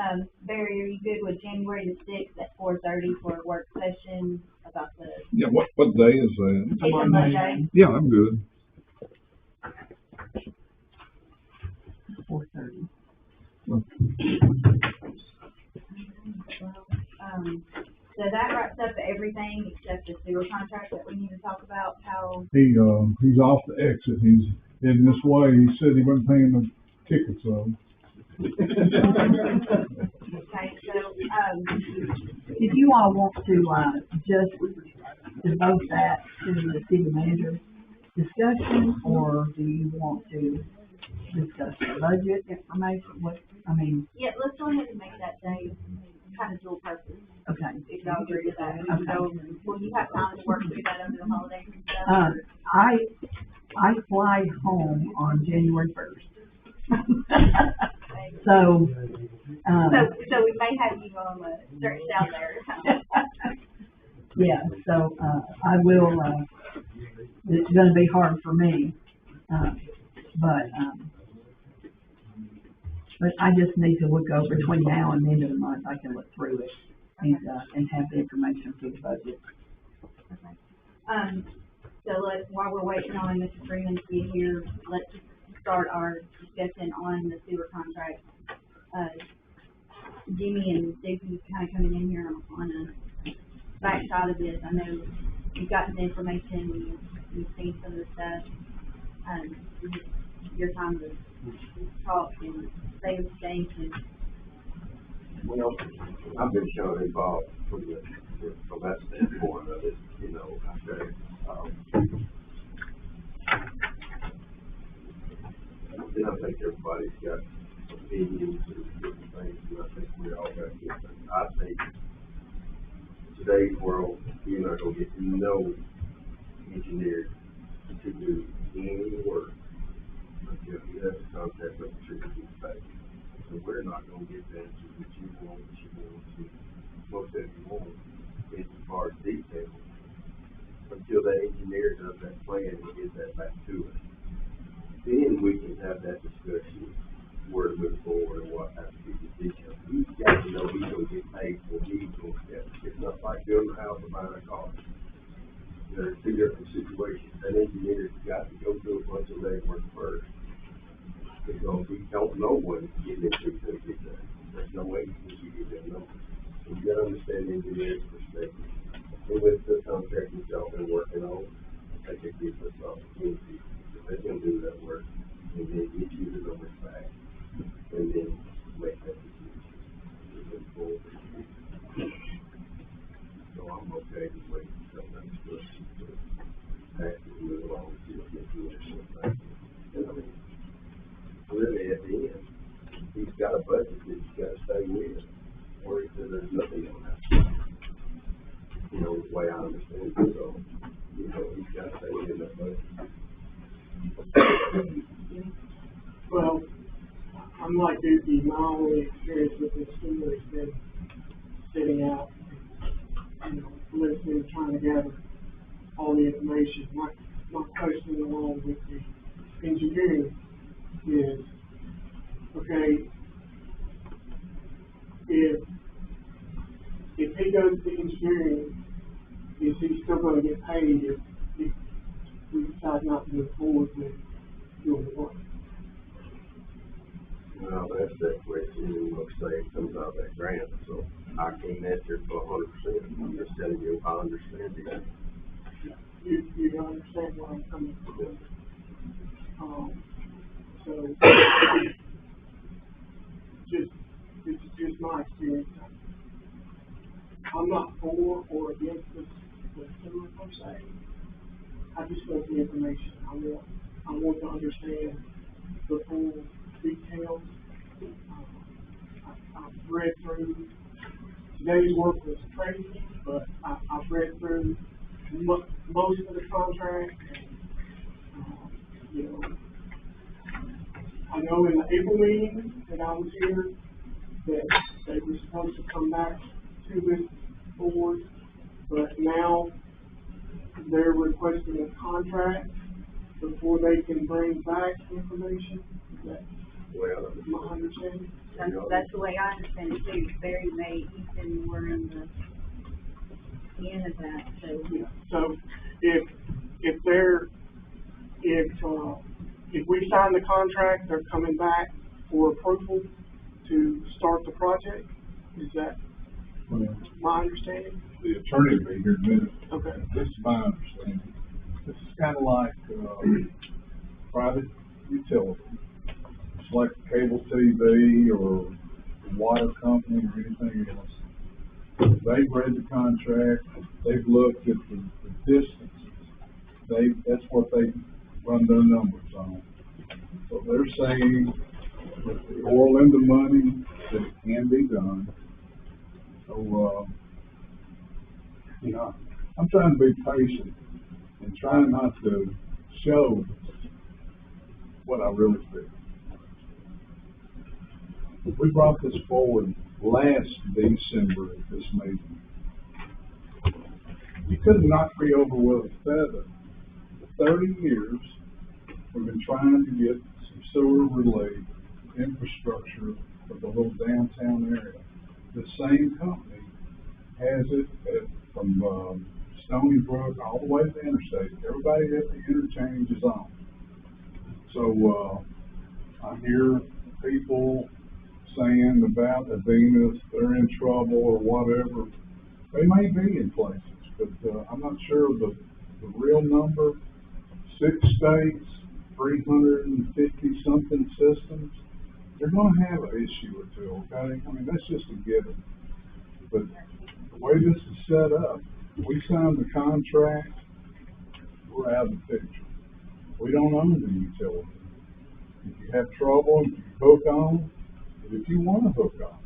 Barry, are you good with January the 6th at 4:30 for a work session about the, Yeah, what day is that? it's a Monday? Yeah, I'm good. 4:30. So that wraps up everything except the sewer contract that we need to talk about, how, He's off the exit, he's heading this way, he said he wasn't paying the tickets, so. okay, so, If you all want to, just devote that to the city manager discussion, or do you want to discuss the budget information, what, I mean, yeah, let's go ahead and make that day. kind of dual purpose, Okay. if y'all agree with that. Okay. So, will you have time to work through that over the holidays and stuff? I fly home on January 1st. So, So we may have you on a search out there. yeah, so, I will, it's gonna be hard for me, but I just need to look over between now and the end of the month, I can look through it and have the information for the budget. So while we're waiting on Mr. Freeman to get here, let's start our discussion on the sewer contract. Jimmy and Dickie kind of coming in here on a backside of this. I know you've gotten the information, you've seen some of the stuff. Your time to talk and say the things and. Well, I've been shown involved from that standpoint of it, you know, okay. And I think everybody's got opinions and different things, and I think we all got different. I think today's world, you're not gonna get no engineer to do any work until you have a contract with the treatment state. So we're not gonna get the answers that you want, most of you want, as far as detail, until the engineer does that plan and gives that back to us. Then we can have that discussion, where to move forward and what has to be the detail. He's got to know he's gonna get paid for he's gonna get. It's not like building a house or buying a car. There are two different situations. An engineer's got to go through a bunch of legwork first, because we don't know what it's getting into to get there. There's no way you can get that number. So you gotta understand the engineer's perspective. And with the contract that y'all been working on, I think it gives us opportunity. If they're gonna do that work, and then get you the numbers back, and then make that decision to move forward. So I'm okay with waiting until that discussion to actually move along and see what gets you in. And I mean, really at the end, he's got a budget that he's got to stay with, or he says there's nothing on that. You know, the way I understand it, so, you know, he's got to stay within that budget. Well, I'm like Dookie, my only experience with this sewer has been sitting out, you know, listening, trying to gather all the information. My question along with the engineering is, okay, if he goes to engineering, is he still gonna get paid if we decide not to move forward with doing the work? Well, that's that question, and let's say it comes out of that grant, so I can't answer it for 100%. I'm just telling you, I understand it. You understand where I'm coming from? So, it's just my experience. I'm not for or against the sewer per se. I just want the information. I want to understand the full details. I've read through, today's work was crazy, but I've read through most of the contract. You know, I know in the April meeting that I was here, that they were supposed to come back to this board, but now they're requesting a contract before they can bring back information. Is that my understanding? That's the way I understand it too. Barry, May, Ethan were in the end of that, so. Yeah. So if we sign the contract, they're coming back for approval to start the project. Is that my understanding? The attorney will be here in a minute. Okay. That's my understanding. This is kind of like, private utility. It's like cable TV or water company or anything else. They've read the contract, they've looked at the distances. That's what they run their numbers on. So they're saying that the oil and the money, that it can be done. So, you know, I'm trying to be patient and trying not to show what I really feel. We brought this forward last December at this meeting. You could have knocked me over with a feather. For 30 years, we've been trying to get some sewer relief infrastructure for the little downtown area. The same company has it from Stony Brook all the way to the interstate. Everybody at the interchange is on. So I hear people saying about Adenas, they're in trouble or whatever. They may be in places, but I'm not sure of the real number. 6 states, 350 something systems. They're going to have an issue or two, okay? I mean, that's just a given. But the way this is set up, we signed the contract, we're out of the picture. We don't own the utility. If you have trouble, you hook on, but if you want to hook on,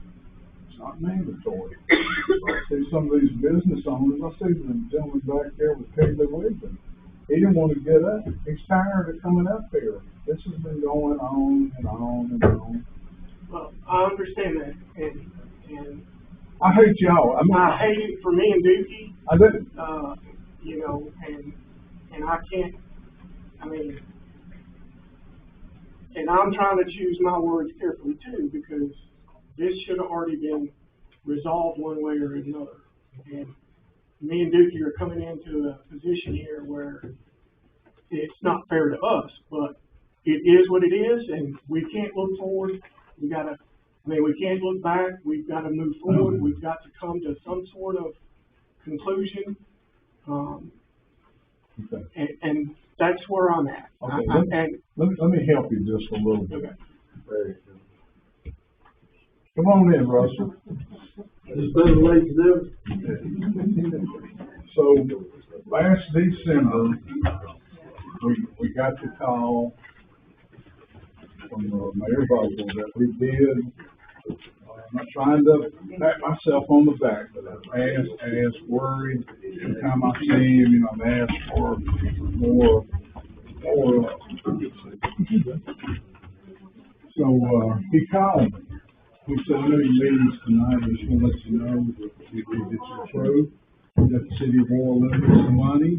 it's not mandatory. I see some of these business owners, I see the gentleman back there with Piggly Wiggly. He didn't want to get up. He's tired of coming up here. This has been going on and on and on. Well, I understand that, and I hate y'all. I hate it for me and Dookie. I didn't. You know, and I can't, I mean, and I'm trying to choose my words carefully too, because this should have already been resolved one way or another. And me and Dookie are coming into a position here where it's not fair to us, but it is what it is, and we can't look forward. We can't look back. We've got to move forward. We've got to come to some sort of conclusion. Okay. And that's where I'm at. Okay, let me help you just a little bit. Okay. Come on in, Russell. It's better late than never. So, last December, we got the call from Mayor Vogel that we did. I'm not trying to pat myself on the back, but I've asked, worried. Every time I see him, you know, I've asked for more. So, he called me. He said, I know your meeting's tonight, I just want to let you know that it's approved, that the city of Orleans needs some money.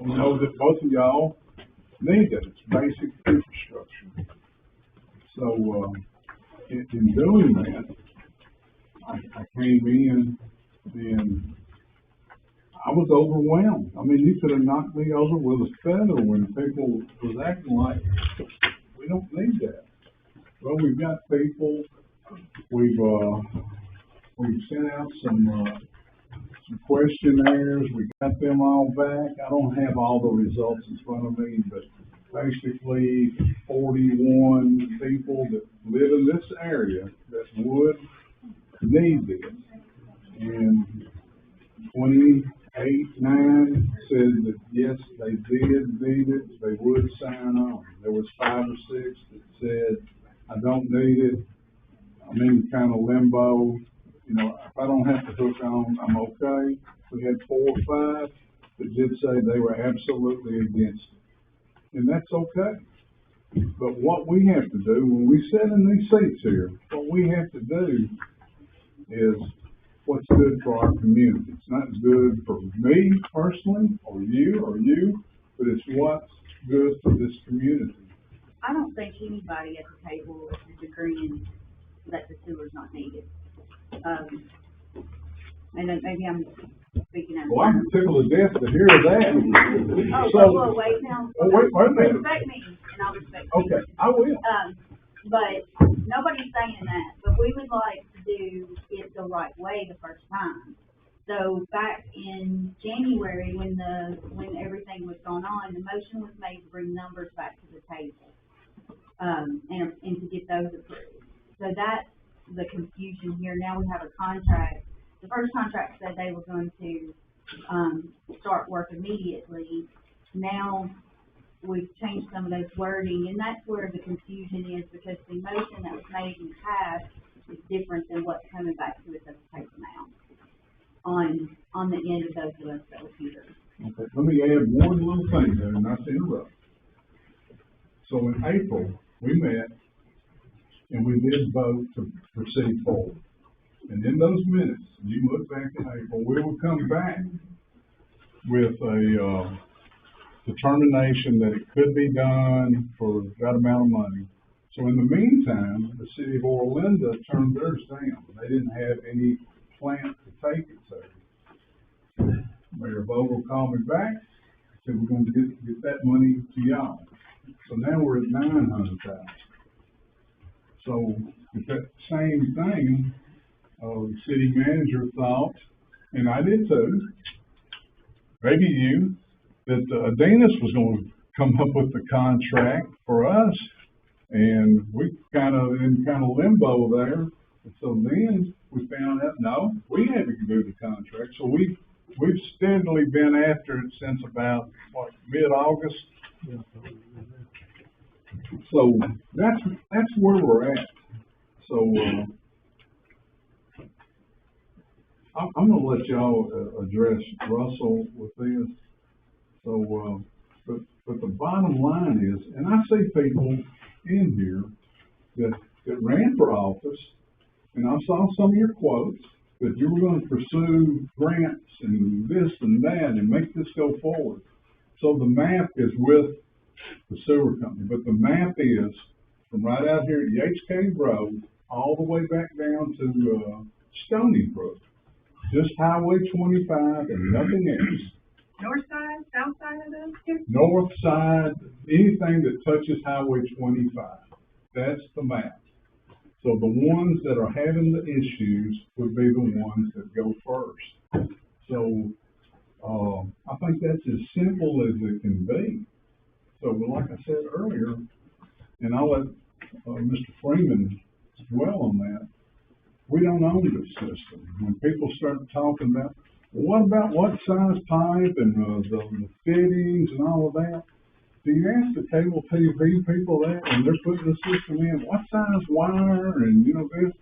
We know that both of y'all need it. It's basic infrastructure. So, in doing that, I came in and I was overwhelmed. I mean, you could have knocked me over with a feather when people was acting like, we don't need that. Well, we've got people, we've sent out some questionnaires, we got them all back. I don't have all the results in front of me, but basically 41 people that live in this area that would need this. And 9 said that yes, they did need it, they would sign on. There was 5 or 6 that said, I don't need it, I'm in kind of limbo, you know, if I don't have to hook on, I'm okay. We had 4 or 5 that did say they were absolutely against it. And that's okay. But what we have to do, when we sit in these seats here, what we have to do is what's good for our community. It's not good for me personally, or you, but it's what's good for this community. I don't think anybody at the table is agreeing that the sewer's not needed. And then maybe I'm speaking out of Well, I'm tickled to death to hear that. Oh, So, well, wait now. oh, wait a minute. Respect me, and I'll respect you. Okay, I will. But nobody's saying that, but we would like to do it the right way the first time. So back in January, when everything was going on, the motion was made to bring numbers back to the table, and to get those approved. So that's the confusion here. Now we have a contract. The first contract said they were going to, start work immediately. Now we've changed some of those wording, and that's where the confusion is, because the motion that was made in the past is different than what's coming back to us as a table now. on the end of those USB computers. Okay, let me add one little thing there, not to interrupt. So in April, we met and we did vote to proceed forward. And in those minutes, you look back in April, we will come back with a, determination that it could be done for that amount of money. So in the meantime, the city of Orlando turned theirs down. They didn't have any plant to take it to. Mayor Vogel called me back, said we're going to get that money to y'all. So now we're at 900,000. So with that same thing, the city manager thought, and I did too, maybe you, that Adenis was going to come up with the contract for us, and we kind of in limbo there. And so then we found out, no, we had to do the contract. So we've steadily been after it since about mid-August. So that's where we're at. So I'm going to let y'all address Russell with this. So, but the bottom line is, and I see people in here that ran for office, and I saw some of your quotes that you were going to pursue grants and this and that and make this go forward. So the map is with the sewer company, but the map is from right out here at Yates Cave Road all the way back down to Stony Brook, just Highway 25 and nothing else. North side, south side of those two? North side, anything that touches Highway 25, that's the map. So the ones that are having the issues would be the ones that go first. So, I think that's as simple as it can be. So, like I said earlier, and I'll let, Mr. Freeman dwell on that, we don't own this system. When people start talking about, well, what about what size pipe and the fittings and all of that? Do you ask the cable TV people that when they're putting the system in, what size wire and, this?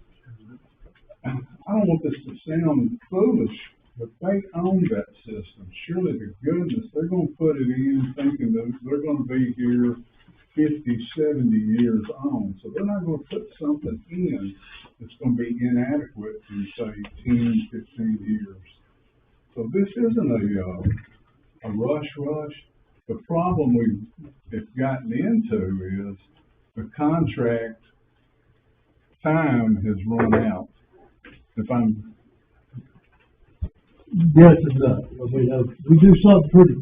I don't want this to sound foolish, but they own that system. Surely to goodness, they're going to put it in thinking that they're going to be here 50, 70 years on. So they're not going to put something in that's going to be inadequate in, say, 10, 15 years. So this isn't a rush. The problem we've gotten into is the contract time has run out. If I'm Yes and no. I mean, if we do something pretty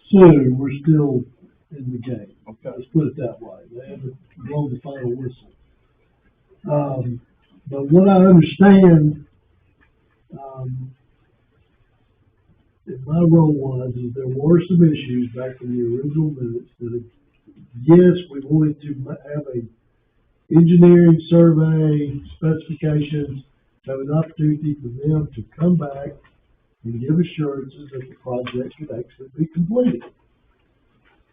soon, we're still in the game. okay, Let's put it that way. They haven't blown the final whistle. But what I understand, in my role was, is there were some issues back in the original minutes that, yes, we wanted to have a engineering survey, specifications, have an opportunity for them to come back and give assurances that the project could actually be completed.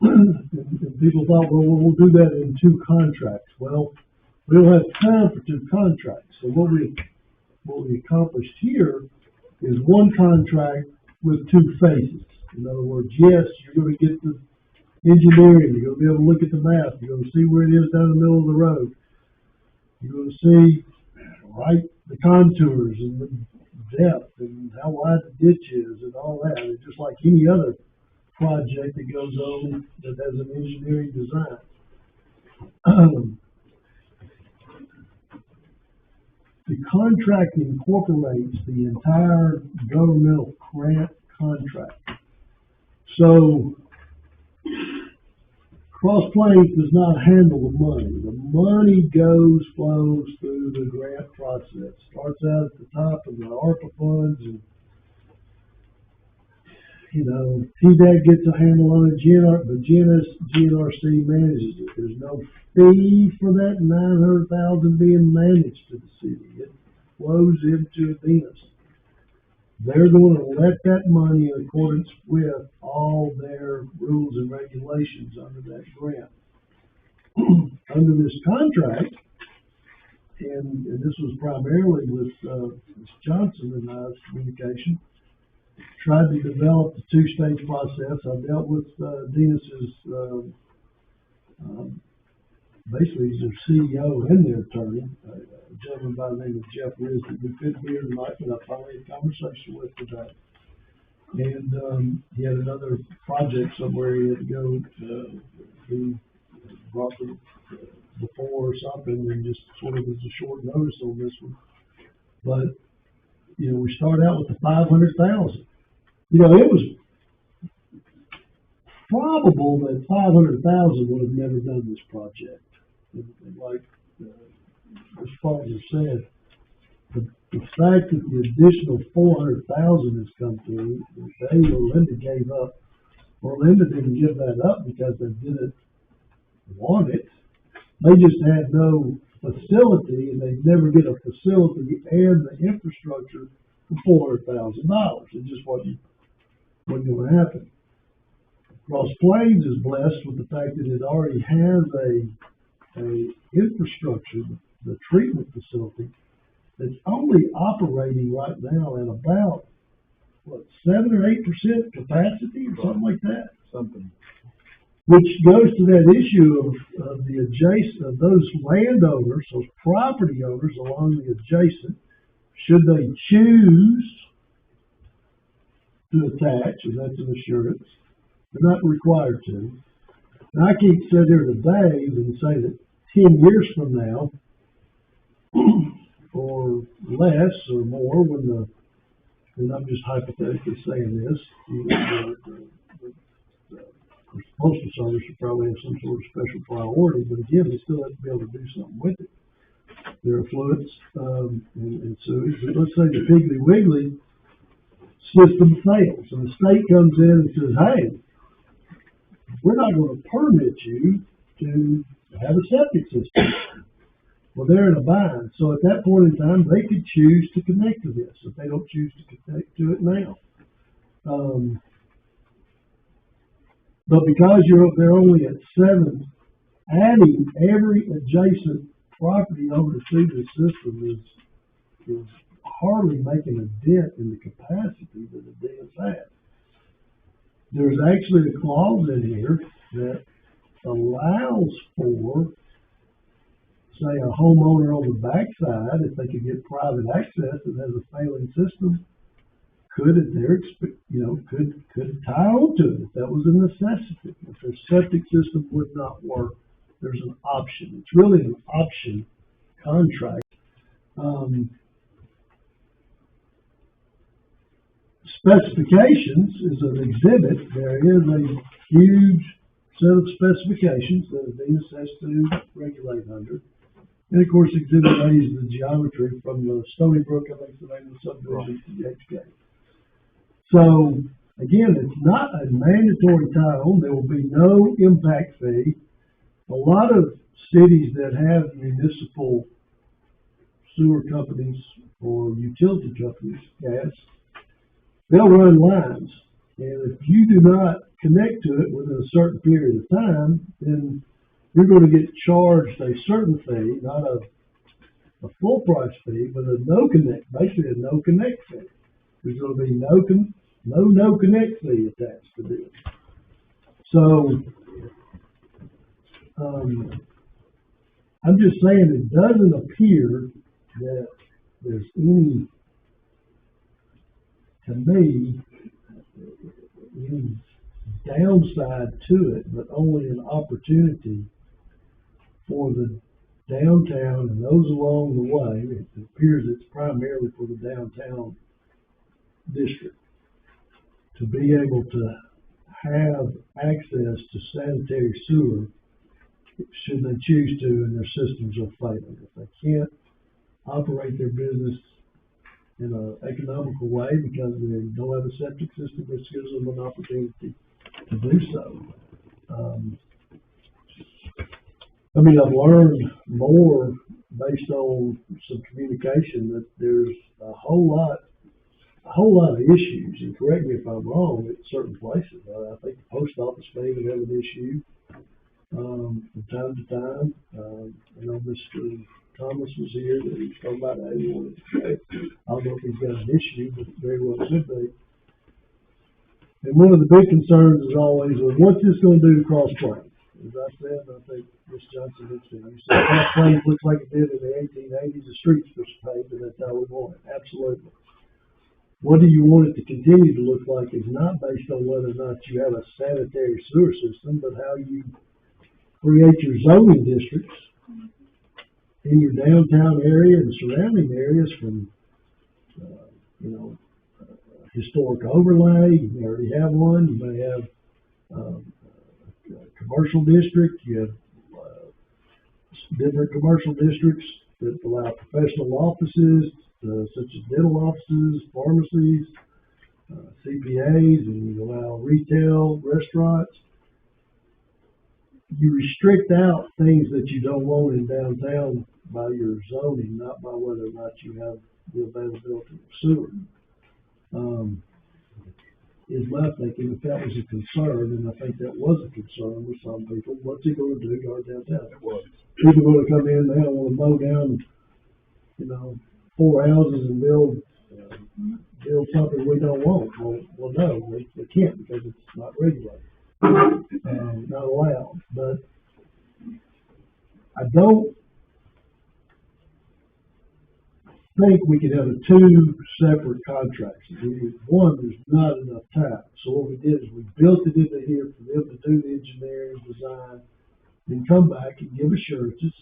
And people thought, well, we'll do that in 2 contracts. Well, we don't have time for 2 contracts. So what we accomplished here is 1 contract with 2 phases. In other words, yes, you're going to get the engineering, you're going to be able to look at the map, you're going to see where it is down the middle of the road. You're going to see, right, the contours and the depth and how wide the ditch is and all that. It's just like any other project that goes on that has an engineering design. The contract incorporates the entire governmental grant contract. So, Cross Plains does not handle the money. The money flows through the grant process. Starts out at the top of the ARPA funds and, TDAC gets a handle on it, but GNRC manages it. There's no fee for that 900,000 being managed to the city. It flows into Adenis. They're going to let that money in accordance with all their rules and regulations under that grant. Under this contract, and this was primarily with, Ms. Johnson and I's communication, tried to develop the two-stage process. I dealt with, Dennis's, basically he's their CEO and their attorney, a gentleman by the name of Jeff Wisdom, who couldn't be here tonight, but I finally had a conversation with today. And, he had another project somewhere he had to go, he brought them before or something, and just sort of was a short notice on this one. But, you know, we start out with the 500,000. You know, it was probable that 500,000 would have never done this project. And like, as Father said, the fact that the additional 400,000 has come through, they or Linda gave up, or Linda didn't give that up because they didn't want it. They just had no facility, and they'd never get a facility and the infrastructure for $400,000. It just wasn't going to happen. Cross Plains is blessed with the fact that it already has a infrastructure, the treatment facility, that's only operating right now at about, 7 or 8% capacity or something like that? Something. Which goes to that issue of the adjacent, of those landowners, those property owners along the adjacent, should they choose to attach, and that's an assurance, they're not required to. And I can't sit here today and say that 10 years from now, or less or more, and I'm just hypothetically saying this, the Postal Service should probably have some sort of special priority, but again, they still have to be able to do something with it. Their affluents, and sewage. But let's say the Piggly Wiggly system fails, and the state comes in and says, hey, we're not going to permit you to have a septic system. Well, they're in a bind. So at that point in time, they could choose to connect to this if they don't choose to connect to it now. But because they're only at 7, adding every adjacent property over to the system is hardly making a dent in the capacity that the dams have. There's actually a clause in here that allows for, say, a homeowner on the backside, if they could get private access and has a failing system, could tie on to it if that was a necessity. If their septic system would not work, there's an option. It's really an option contract. Specifications is an exhibit. There is a huge set of specifications that a Venus has to regulate under. And of course, Exhibit A is the geometry from the Stony Brook, I think is the name of the subdivision, to the HK. So, again, it's not a mandatory tie-on. There will be no impact fee. A lot of cities that have municipal sewer companies or utility companies, gas, they'll run lines. And if you do not connect to it within a certain period of time, then you're going to get charged a certain fee, not a full price fee, but a basically a no connect fee. There's going to be no connect fee attached to this. So, I'm just saying it doesn't appear that there's any, to me, any downside to it, but only an opportunity for the downtown and those along the way. It appears it's primarily for the downtown district to be able to have access to sanitary sewer should they choose to and their systems are failing. If they can't operate their business in an economical way because they don't have a septic system, this gives them an opportunity to do so. I've learned more based on some communication that there's a whole lot of issues, and correct me if I'm wrong, at certain places. I think the post office may even have an issue from time to time. Mr. Thomas was here, that he was talking about how he wanted to say. I don't know if he's got an issue, but very well could be. And one of the big concerns is always, well, what's this gonna do to Cross Plains? As I said, I think Ms. Johnson looks at it, you said Cross Plains looks like it did in the 1880s, the streets were paved, and that's how we want it, absolutely. What do you want it to continue to look like is not based on whether or not you have a sanitary sewer system, but how you create your zoning districts in your downtown area and surrounding areas from, historic overlay. You may already have one. You may have a commercial district. You have different commercial districts that allow professional offices, such as dental offices, pharmacies, CPAs, and you allow retail, restaurants. You restrict out things that you don't want in downtown by your zoning, not by whether or not you have the availability of sewer. Is my thinking, if that was a concern, and I think that was a concern with some people, what's he gonna do to our downtown? It was. People gonna come in, they don't wanna mow down, 4 houses and build something we don't want. Well, no, they can't because it's not regulated, not allowed. But I don't think we could have two separate contracts. One, there's not enough time. So what we did is we built it into here for them to do the engineering, design, then come back and give assurances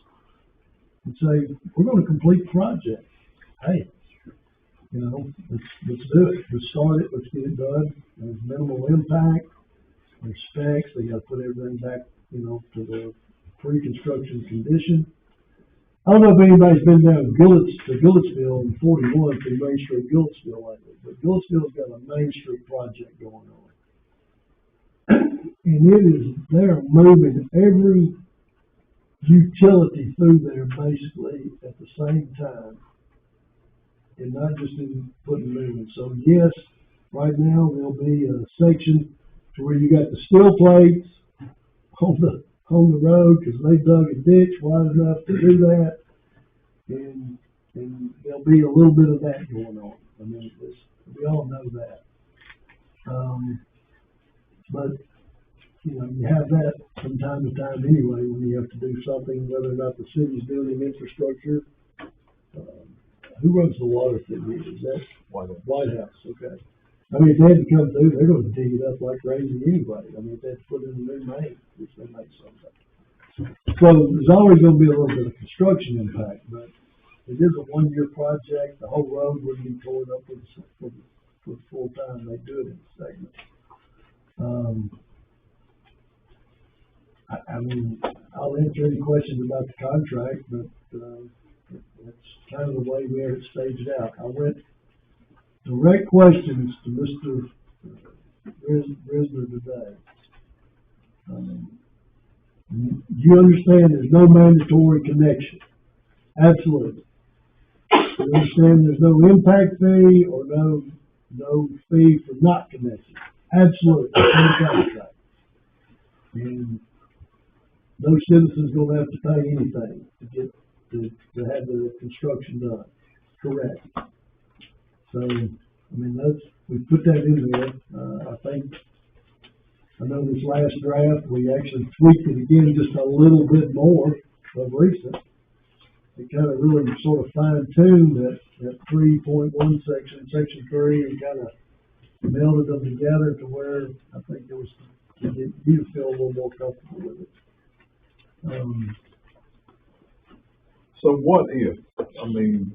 and say, we're gonna complete the project. Hey, let's do it. Let's start it. Let's get it done. There's minimal impact. There's specs. They gotta put everything back, to the pre-construction condition. I don't know if anybody's been down to Gilletsville in 41 to Main Street Gilletsville lately, but Gilletsville's got a Main Street project going on. And they're moving every utility through there basically at the same time. And not just in putting new ones. So yes, right now there'll be a section to where you got the steel plates on the road because they dug a ditch wide enough to do that, and there'll be a little bit of that going on. I mean, we all know that. But you have that from time to time anyway when you have to do something, whether or not the city's building infrastructure. Who runs the water thing? Is that White House? Okay. I mean, if they had to come through, they're going to dig it up like crazy anyway. I mean, if they had to put in a new main, which they make something. So there's always going to be a little bit of construction impact, but it is a 1-year project. The whole road wouldn't be torn up for full time. They do it in segments. I mean, I'll answer any questions about the contract, but that's kind of the way we have it staged out. I went direct questions to Mr. Risner today. You understand there's no mandatory connection. Absolutely. You understand there's no impact fee or no fee for not connecting. Absolutely. Same contract. And no citizen's gonna have to pay anything to get to have the construction done. Correct. So, I mean, we put that in there. I know this last draft, we actually tweaked it again just a little bit more of recent. It kind of really sort of fine-tuned that 3.1 section 3, and kind of melded them together to where I think it was to get you to feel a little more comfortable with it. So what if, I mean,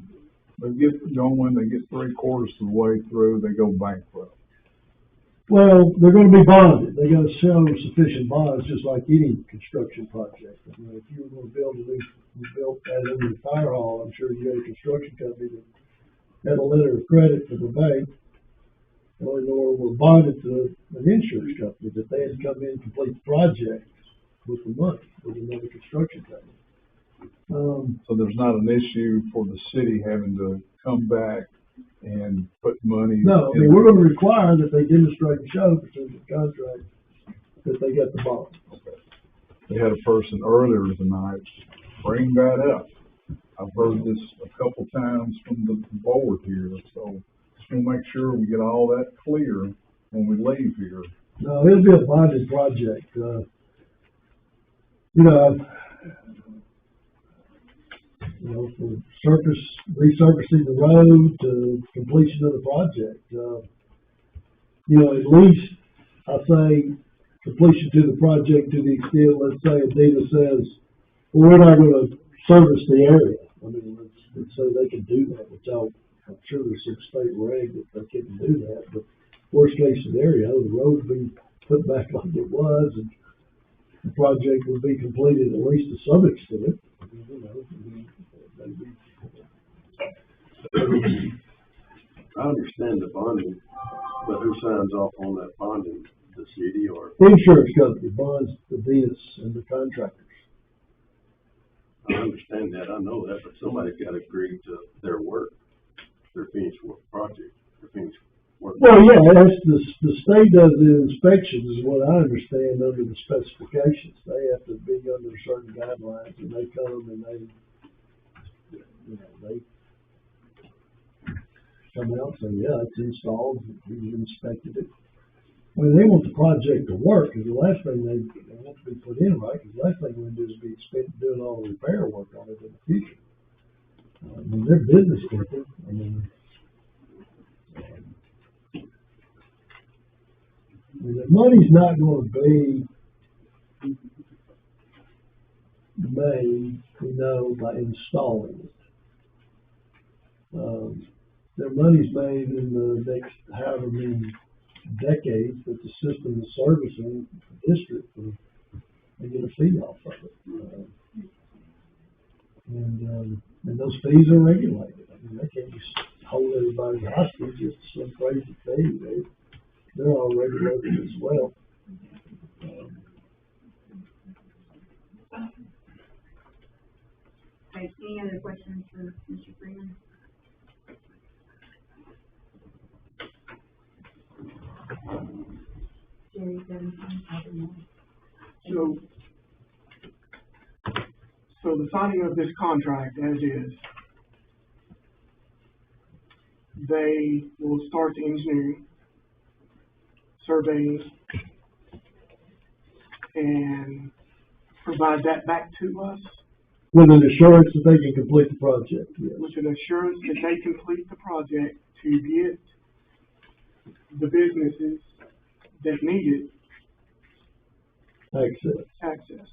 they get going, they get 3/4 of the way through, they go bankrupt? Well, they're gonna be bonded. They gotta show sufficient bonds, just like any construction project. I mean, if you were gonna build that in the fire hall, I'm sure you had a construction company that had a letter of credit from the bank, or were bonded to an insurance company, that they had to come in and complete the project with the money, with another construction company. So there's not an issue for the city having to come back and put money. No, I mean, we're gonna require that they demonstrate and show pursuant to the contract that they got the bond. Okay. They had a person earlier tonight bring that up. I've heard this a couple times from the board here, so just wanna make sure we get all that clear when we leave here. No, it'll be a bonded project, you know, from resurfacing the road to completion of the project, you know, at least, I say, completion to the project to the extent, let's say, Adina says, well, we're not gonna service the area. I mean, let's say they can do that without, I'm sure there's some state reg that they couldn't do that, but worst case scenario, the road would be put back like it was, and the project would be completed at least to some extent. You know, maybe. I understand the bonding, but who signs off on that bonding? The city or? Insurance company bonds the bids and the contractors. I understand that, I know that, but somebody's got to agree to their work, their finished work project, their finished work. Well, yeah, that's the state does the inspections is what I understand under the specifications. They have to be under certain guidelines and they come and they, you know, they come out and say, yeah, it's installed, we've inspected it. I mean, they want the project to work, because the last thing they want to be put in, right? Because the last thing we do is be expected doing all the repair work on it in the future. I mean, they're business people. I mean, the money's not going to be made, you know, by installing it. Their money's made in the next however many decades that the system is servicing the district, and they get a fee off of it. And those fees are regulated. I mean, they can't just hold everybody hostage just some crazy fee. They're all regulated as well. Okay, any other questions for Mr. Freeman? Jerry, I don't know. So the signing of this contract as is, they will start the engineering, surveying, and provide that back to us With an assurance that they can complete the project, yes. with an assurance that they complete the project to get the businesses that need it access.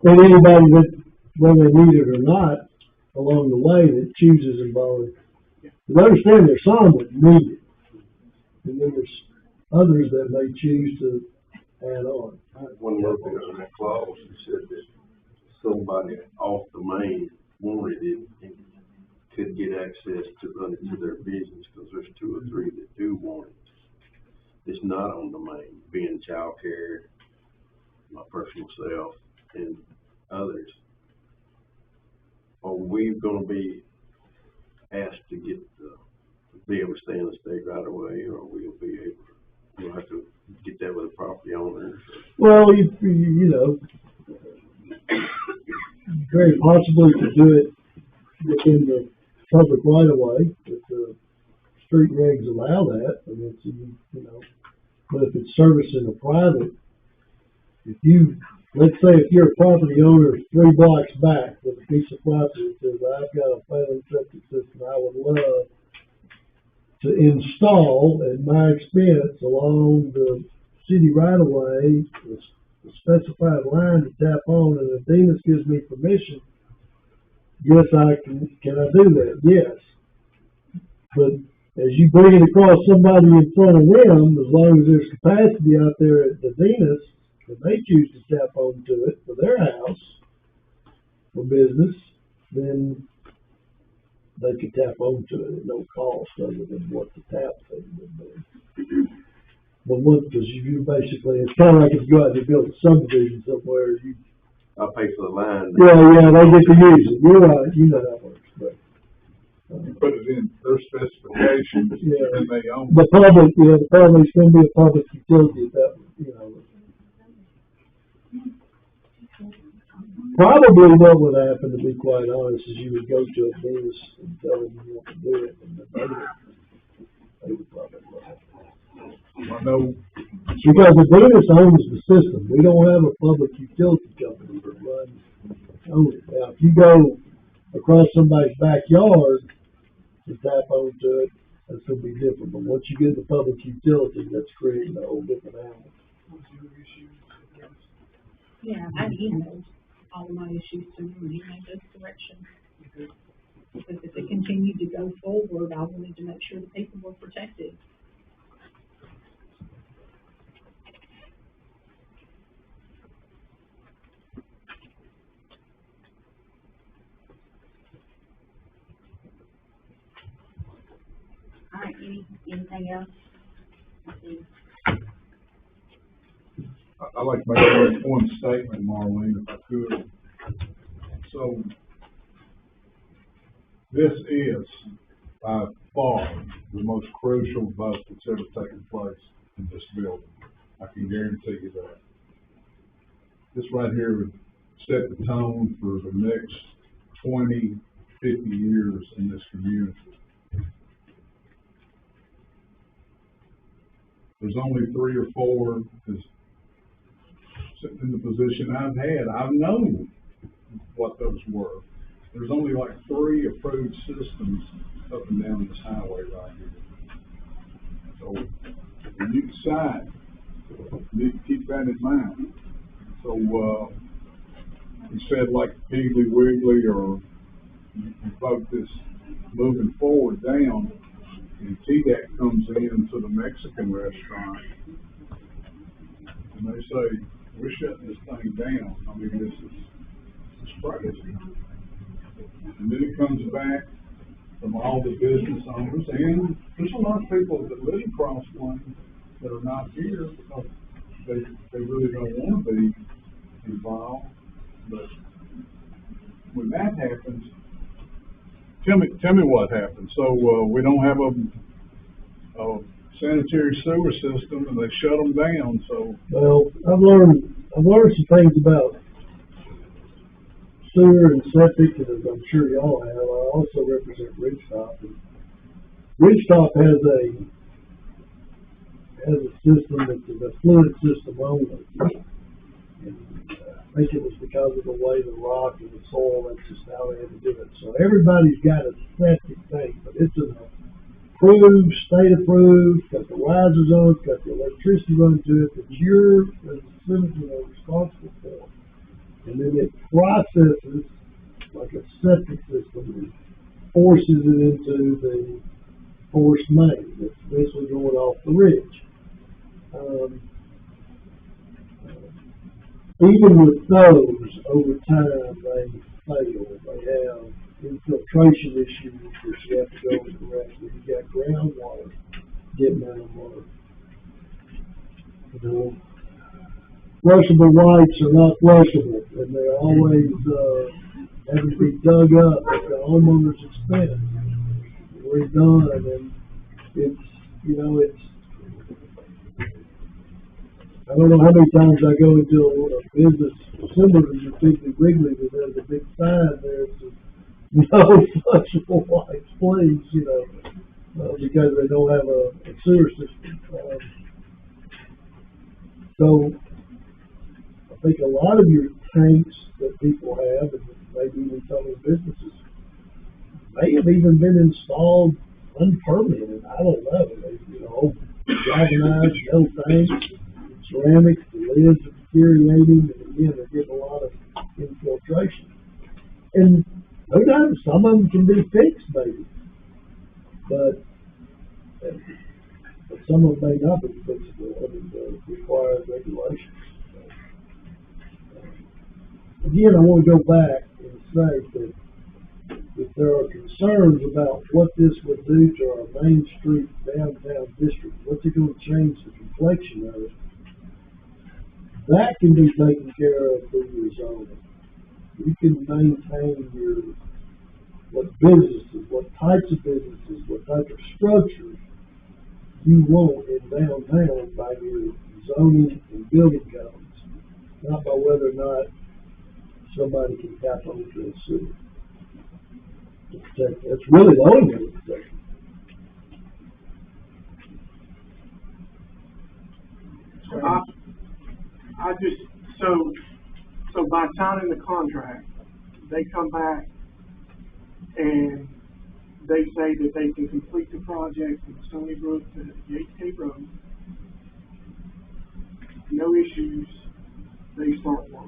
And anybody that, whether they need it or not, along the way that chooses involved. You understand there's some that need it, and then there's others that may choose to add on. I had one more thing on that clause, it said that somebody off the main wanted it and could get access to their business, because there's 2 or 3 that do want it. It's not on the main, being childcare, my personal self, and others. Are we gonna be asked to be able to stay in the state right away, or we'll be able to, we'll have to get that with the property owners? Well, you know, very possibly to do it within the public right of way, if the street regs allow that, and it's, you know, but if it's servicing a private, let's say if you're a property owner 3 blocks back with a piece of property that says, I've got a failing septic system I would love to install at my expense along the city right of way, the specified line to tap on, and if Demus gives me permission, yes, I can I do that? Yes. But as you bring it across somebody in front of them, as long as there's capacity out there at the Demus, if they choose to tap onto it for their house, for business, then they could tap onto it at no cost other than what the tap fee would be. But because you basically, it's kind of like if you go out and build a subdivision somewhere, I pay for the line. Yeah, they get to use it. You're right, you know how it works, but. You put it in their specifications, Yeah. and they own it. The public's gonna be a public utility at that, you know. Probably what would happen, to be quite honest, is you would go to a business and tell them you want to do it, and they would probably love it. I know, Because the business owns the system. We don't have a public utility company that runs, owns it. Now, if you go across somebody's backyard to tap onto it, that's gonna be different. But once you get the public utility, that's creating a whole different animal. Yeah, I emailed all of my issues to him, and he made this correction. Because if it continued to go forward, I wanted to make sure the people were protected. All right, anything else? Let's see. I'd like to make one statement, Marlene, if I could. So, this is by far the most crucial vote that's ever taken place in this building. I can guarantee you that. This right here would set the tone for the next 20, 50 years in this community. There's only 3 or 4, because sitting in the position I've had, I've known what those were. There's only like 3 approved systems up and down this highway right here. So when you decide, you need to keep that in mind. So, instead like Piggly Wiggly, or you vote this moving forward down, and TDAC comes in to the Mexican restaurant, and they say, we're shutting this thing down. I mean, this is crazy. And then it comes back from all the business owners, and there's a lot of people that live across one that are not here because they really don't want to be involved. But when that happens, tell me what happens. So we don't have a sanitary sewer system, and they shut them down. So Well, I've learned some things about sewer and septic, and as I'm sure y'all have. I also represent Ridgetop, and Ridgetop has a system that's a fluid system only. And, I think it was because of the way the rock and the soil, that's just how they had to do it. So everybody's got a septic tank, but it's an approved, state approved, got the risers on it, got the electricity run to it, that you're, as a citizen, are responsible for. And then it processes like a septic system and forces it into the forced main that's eventually going off the ridge. Even with those, over time, they fail. They have infiltration issues that you have to go and correct. You got groundwater getting out of water. You know, flushable wipes are not flushable, and they're always having to be dug up at the homeowner's expense. We're done, and it's, you know, it's, I don't know how many times I go into a business similar to your Piggly Wiggly that has a big sign there that says, no flushable wipes, please, you know, because they don't have a sewer system. So I think a lot of your tanks that people have, and maybe even some of the businesses, may have even been installed unpermitted. I don't know. They, you know, galvanized, no tanks, ceramics, the lids are deteriorating, and again, they're getting a lot of infiltration. And no doubt, some of them can be fixed, maybe, but some of them may not be fixable under the required regulations. Again, I want to go back and say that if there are concerns about what this would do to our Main Street downtown district, what's it going to change the complexion of it, that can be taken care of through your zoning. You can maintain what businesses, what types of businesses, what type of structures you want in downtown by your zoning and building codes, not by whether or not somebody can tap onto the sewer. To protect, that's really the only way to protect it. I just, so by signing the contract, they come back and they say that they can complete the project from Stony Brook to Yates Cave Road. No issues, they start work.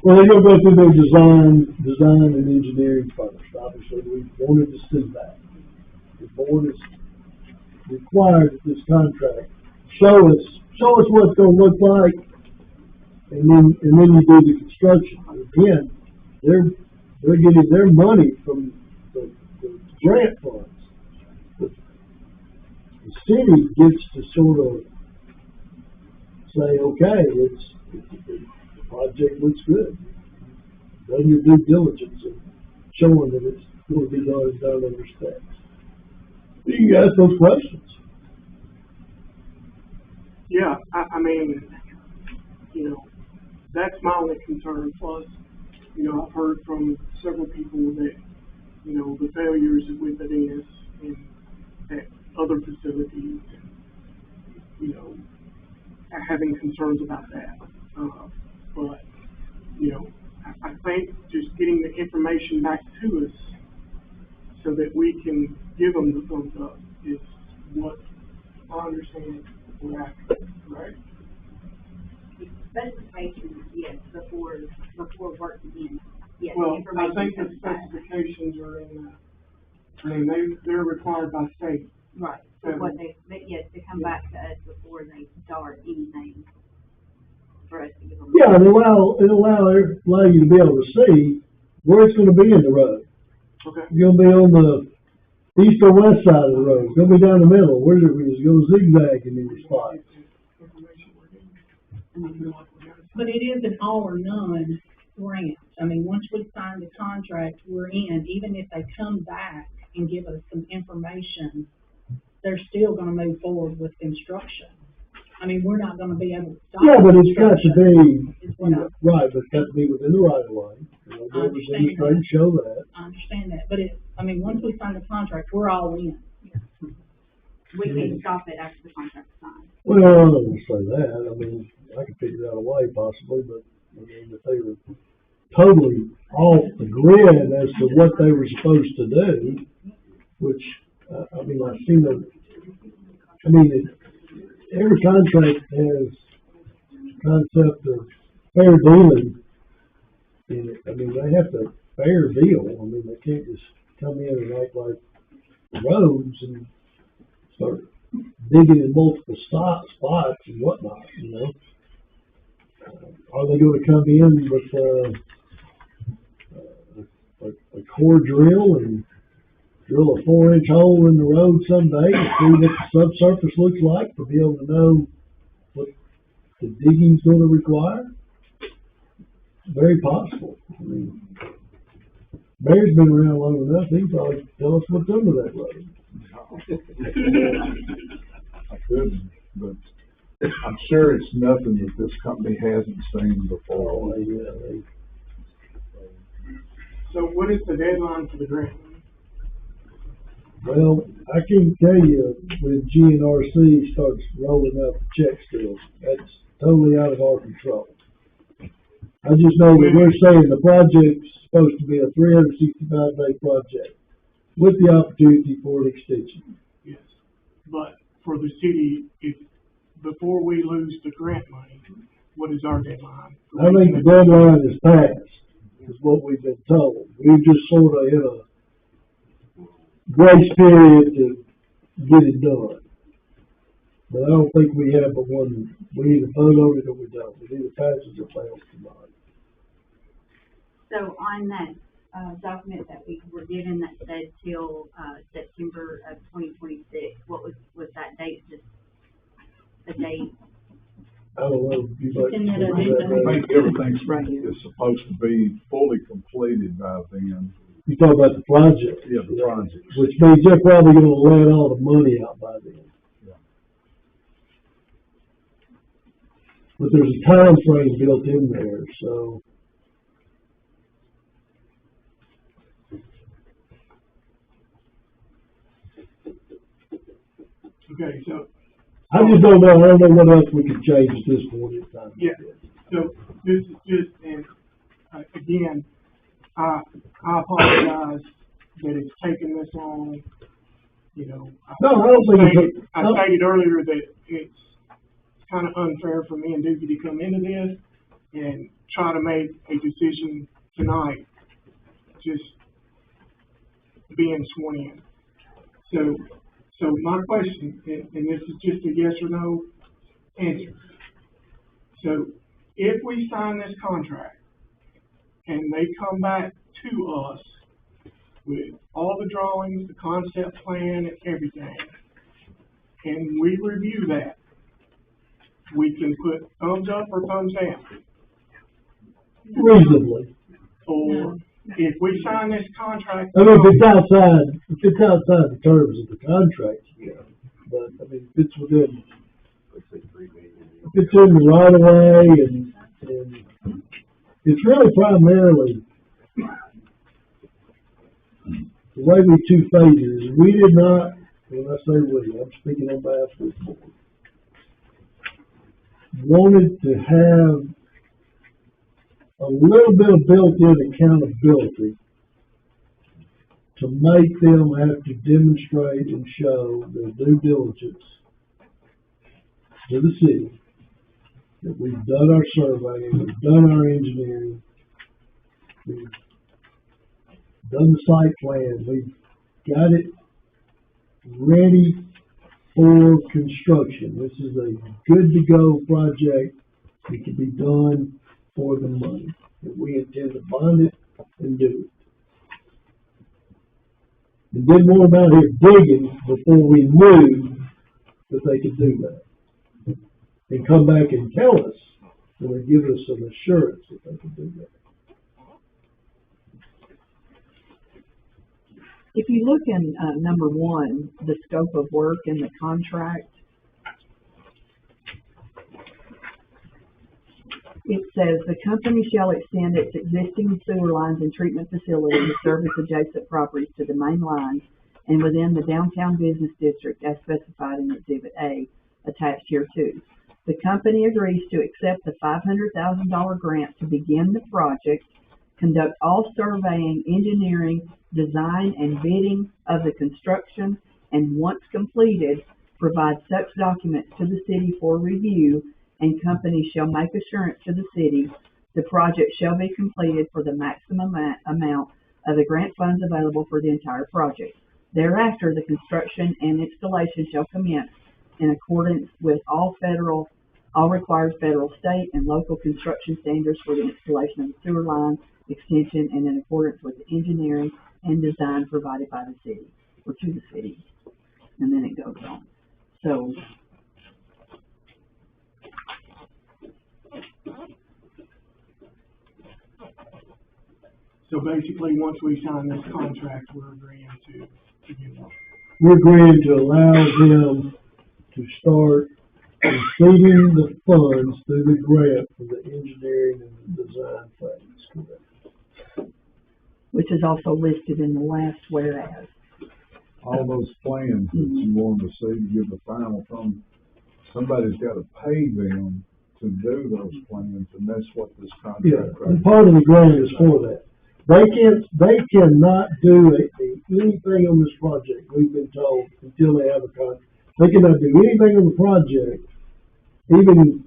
Well, they're gonna go through their design and engineering first. Obviously, we wanted to see that. The board is required that this contract show us what it's gonna look like, and then you do the construction. Again, they're getting their money from the grant funds. The city gets to sort of say, okay, the project looks good. Done your due diligence and showing that it's going to be done under specs. You can ask those questions. Yeah, I mean, you know, that's my only concern. Plus, you know, I've heard from several people that, you know, the failures with it is in at other facilities, and, you know, having concerns about that. But, you know, I think just getting the information back to us so that we can give them the thumbs up is what I understand we're after, right? Specifications, yes, before work begins, yes. Well, I information think the comes back. specifications are in, I mean, they're required by state. Right, so what yes, to come back to us before they start anything for us to give them. Yeah, and allow you to be able to see where it's going to be in the road. Okay. You're going to be on the east or west side of the road. It's going to be down the middle. Where is it going to zigzag in these spots? But it is an all or none grant. I mean, once we sign the contract, we're in. Even if they come back and give us some information, they're still gonna move forward with construction. I mean, we're not gonna be able to stop. Yeah, but it's got to be, is what I- right, but it's got to be within the right of way. You know, I understand that. demonstrate, show that. I understand that, but I mean, once we sign the contract, we're all in. We can stop it after the contract's signed. Well, I don't want to say that. I mean, I could figure out a way possibly, but I mean, if they were totally off the grid as to what they were supposed to do, which, I mean, I've seen them, every contract has concept of fair dealing in it. I mean, they have to fair deal. I mean, they can't just come in and act like roads and start digging in multiple spots and whatnot, you know. Are they going to come in with a core drill and drill a 4-inch hole in the road someday to see what the subsurface looks like to be able to know what the digging's going to require? Very possible. I mean, Mary's been around long enough, he can probably tell us what's under that road. I couldn't, but I'm sure it's nothing that this company hasn't seen before. Oh, yeah, So what is the deadline for the grant? well, I can tell you when GNRC starts rolling out the checks to us, that's totally out of our control. I just know that we're saying the project's supposed to be a 365-day project with the opportunity for an extension. Yes, but for the city, if, before we lose the grant money, what is our deadline? I think the deadline is passed, is what we've been told. We've just sort of in a grace period to get it done. But I don't think we have but one, we either vote on it or we don't. It either passes or fails tonight. So on that, document that we were given that said till, September of 2026, what was that date, just the date? I don't know. If you'd like to Isn't it a look at new that, thing? I think everything's Right here. is supposed to be fully completed by then. You talk about the project. Yeah, the project. Which means they're probably gonna let all the money out by then. but there's a time frame built in there, so. Okay, so, I just don't know, I don't know what else we could change at this point in time. yeah, so this is just, and, again, I apologize that it's taken this long, you know. No, I don't think it's. I stated earlier that it's kind of unfair for me and Dookie to come into this and try to make a decision tonight, just being sworn in. So my question, and this is just a yes or no answer. So if we sign this contract and they come back to us with all the drawings, the concept plan, and everything, and we review that, we can put thumbs up or thumbs down. Reasonably. Or if we sign this contract. I mean, if it's outside the terms of the contract, yeah, but, I mean, if it's within, if it's in the right of way, and it's really primarily, the way we two phases, we did not, when I say we, I'm speaking on behalf of the board, wanted to have a little bit of built-in accountability to make them have to demonstrate and show their due diligence to the city, that we've done our surveying, we've done our engineering, we've done the site plan, we've got it ready for construction. This is a good-to-go project that can be done for the money, that we intend to bond it and do it. And didn't want them out here digging before we knew that they could do that. And come back and tell us, and they give us some assurance that they can do that. If you look in, number one, the scope of work in the contract, it says the company shall extend its existing sewer lines and treatment facility to service adjacent properties to the main line and within the downtown business district as specified in Exhibit A, attached here too. The company agrees to accept the $500,000 grant to begin the project, conduct all surveying, engineering, design, and bidding of the construction, and once completed, provide such documents to the city for review, and company shall make assurance to the city the project shall be completed for the maximum amount of the grant funds available for the entire project. Thereafter, the construction and installation shall commence in accordance with all required federal, state, and local construction standards for the installation of the sewer line extension and in accordance with the engineering and design provided by the city, or to the city. And then it goes on. So basically, once we sign this contract, we're agreeing to give them. We're agreeing to allow them to start receiving the funds through the grant for the engineering and the design phase, correct? Which is also listed in the last whereas. All those plans that you want to see to give the final thumb, somebody's got to pay them to do those plans, and that's what this contract. Yeah, and part of the grant is for that. They cannot do anything on this project, we've been told, until they have a contract. They cannot do anything on the project, even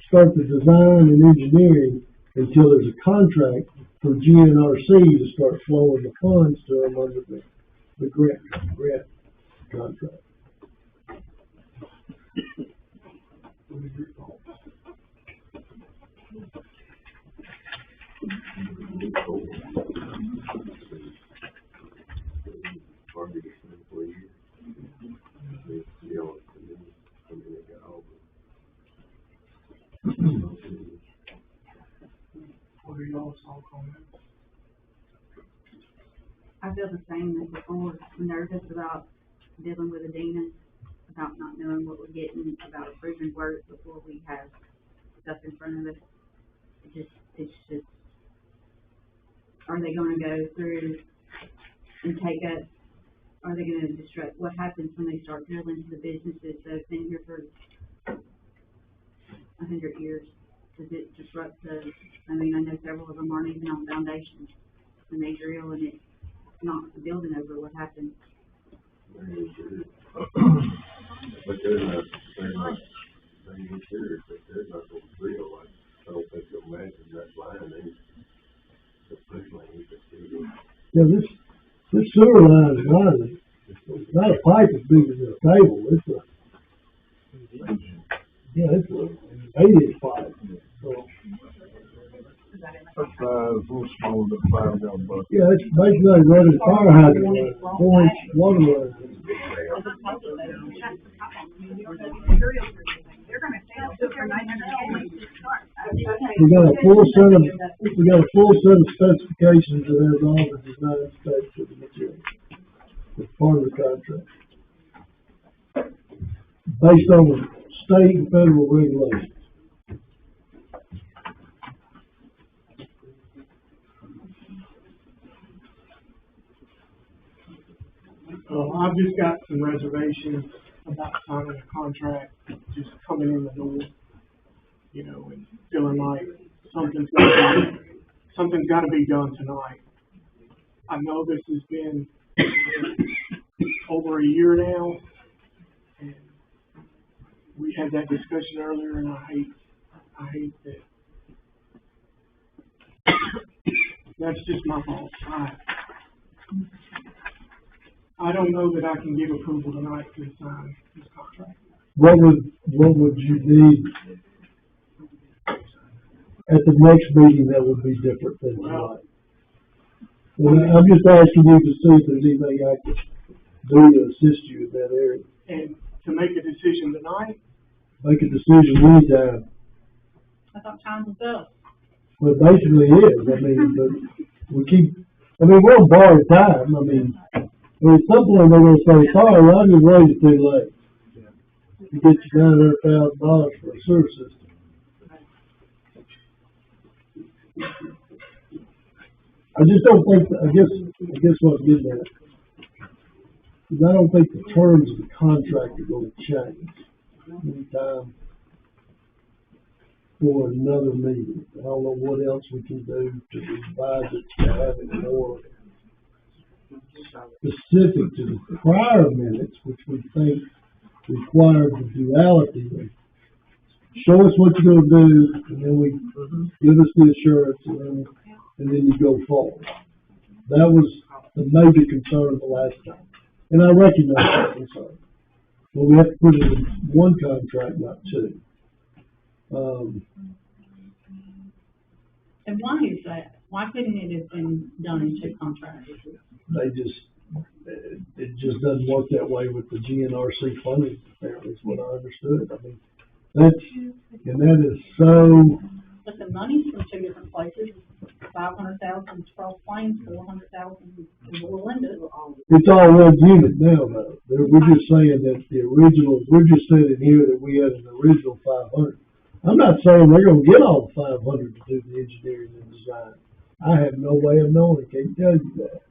start the design and engineering, until there's a contract for GNRC to start flowing the funds to them under the grant contract. What are y'all's all comments? I feel the same as before. I'm nervous about dealing with Adina, about not knowing what we're getting, about approving work before we have stuff in front of us. It's just, are they gonna go through and take us, are they gonna disrupt, what happens when they start drilling to the businesses that have been here for 100 years? Does it disrupt I know several of them aren't even on foundations. When they drill and it knocks the building over, what happens? But they're not being serious, but they're not gonna drill, I don't think they'll imagine that line, the push line, you can see. Yeah, this sewer line is not a pipe as big as a table, it's a 8-inch pipe, so. That's, a little smaller than 5 gallon bucket. Yeah, it's basically running fire hydrant, 4-inch water line. They're gonna sell it for $900 to start. We got a full set of specifications that has all the design specs of the material. It's part of the contract. Based on the state and federal regulations. I've just got some reservations about signing a contract, just coming in the door, and feeling like something's gotta be done tonight. I know this has been over a year now, and we had that discussion earlier, and I hate that. That's just my fault. I don't know that I can give approval tonight to sign this contract. What would you need at the next meeting that would be different than tonight? Well, I'm just asking you to see if there's anything I can do to assist you in that area. And to make a decision tonight? Make a decision anytime. I thought time was up. Well, it basically is, but we're on borrowed time, at some point they're gonna say, sorry, I just waited too late. To get you $900,000 for a sewer system. I just don't think, I guess what I'm getting at, is I don't think the terms of the contract are gonna change anytime for another meeting. I don't know what else we can do to revise it, to have it more specific to the prior minutes, which we think required the duality of show us what you're gonna do, and then we give us the assurance, and then you go forward. That was the major concern the last time, and I recognize that concern. But we have to put it in one contract, not two. And why is that? Why couldn't it have been done in 2 contracts? It just doesn't work that way with the GNRC funding, apparently, is what I understood. That is so. But the money's from 2 different places. 500,000 is Cross Plains, 400,000 is Orlando. It's all one unit now, though. We're just saying that we're just saying here that we had an original 500. I'm not saying they're gonna get all the 500 to do the engineering and design. I have no way of knowing, I can't tell you that.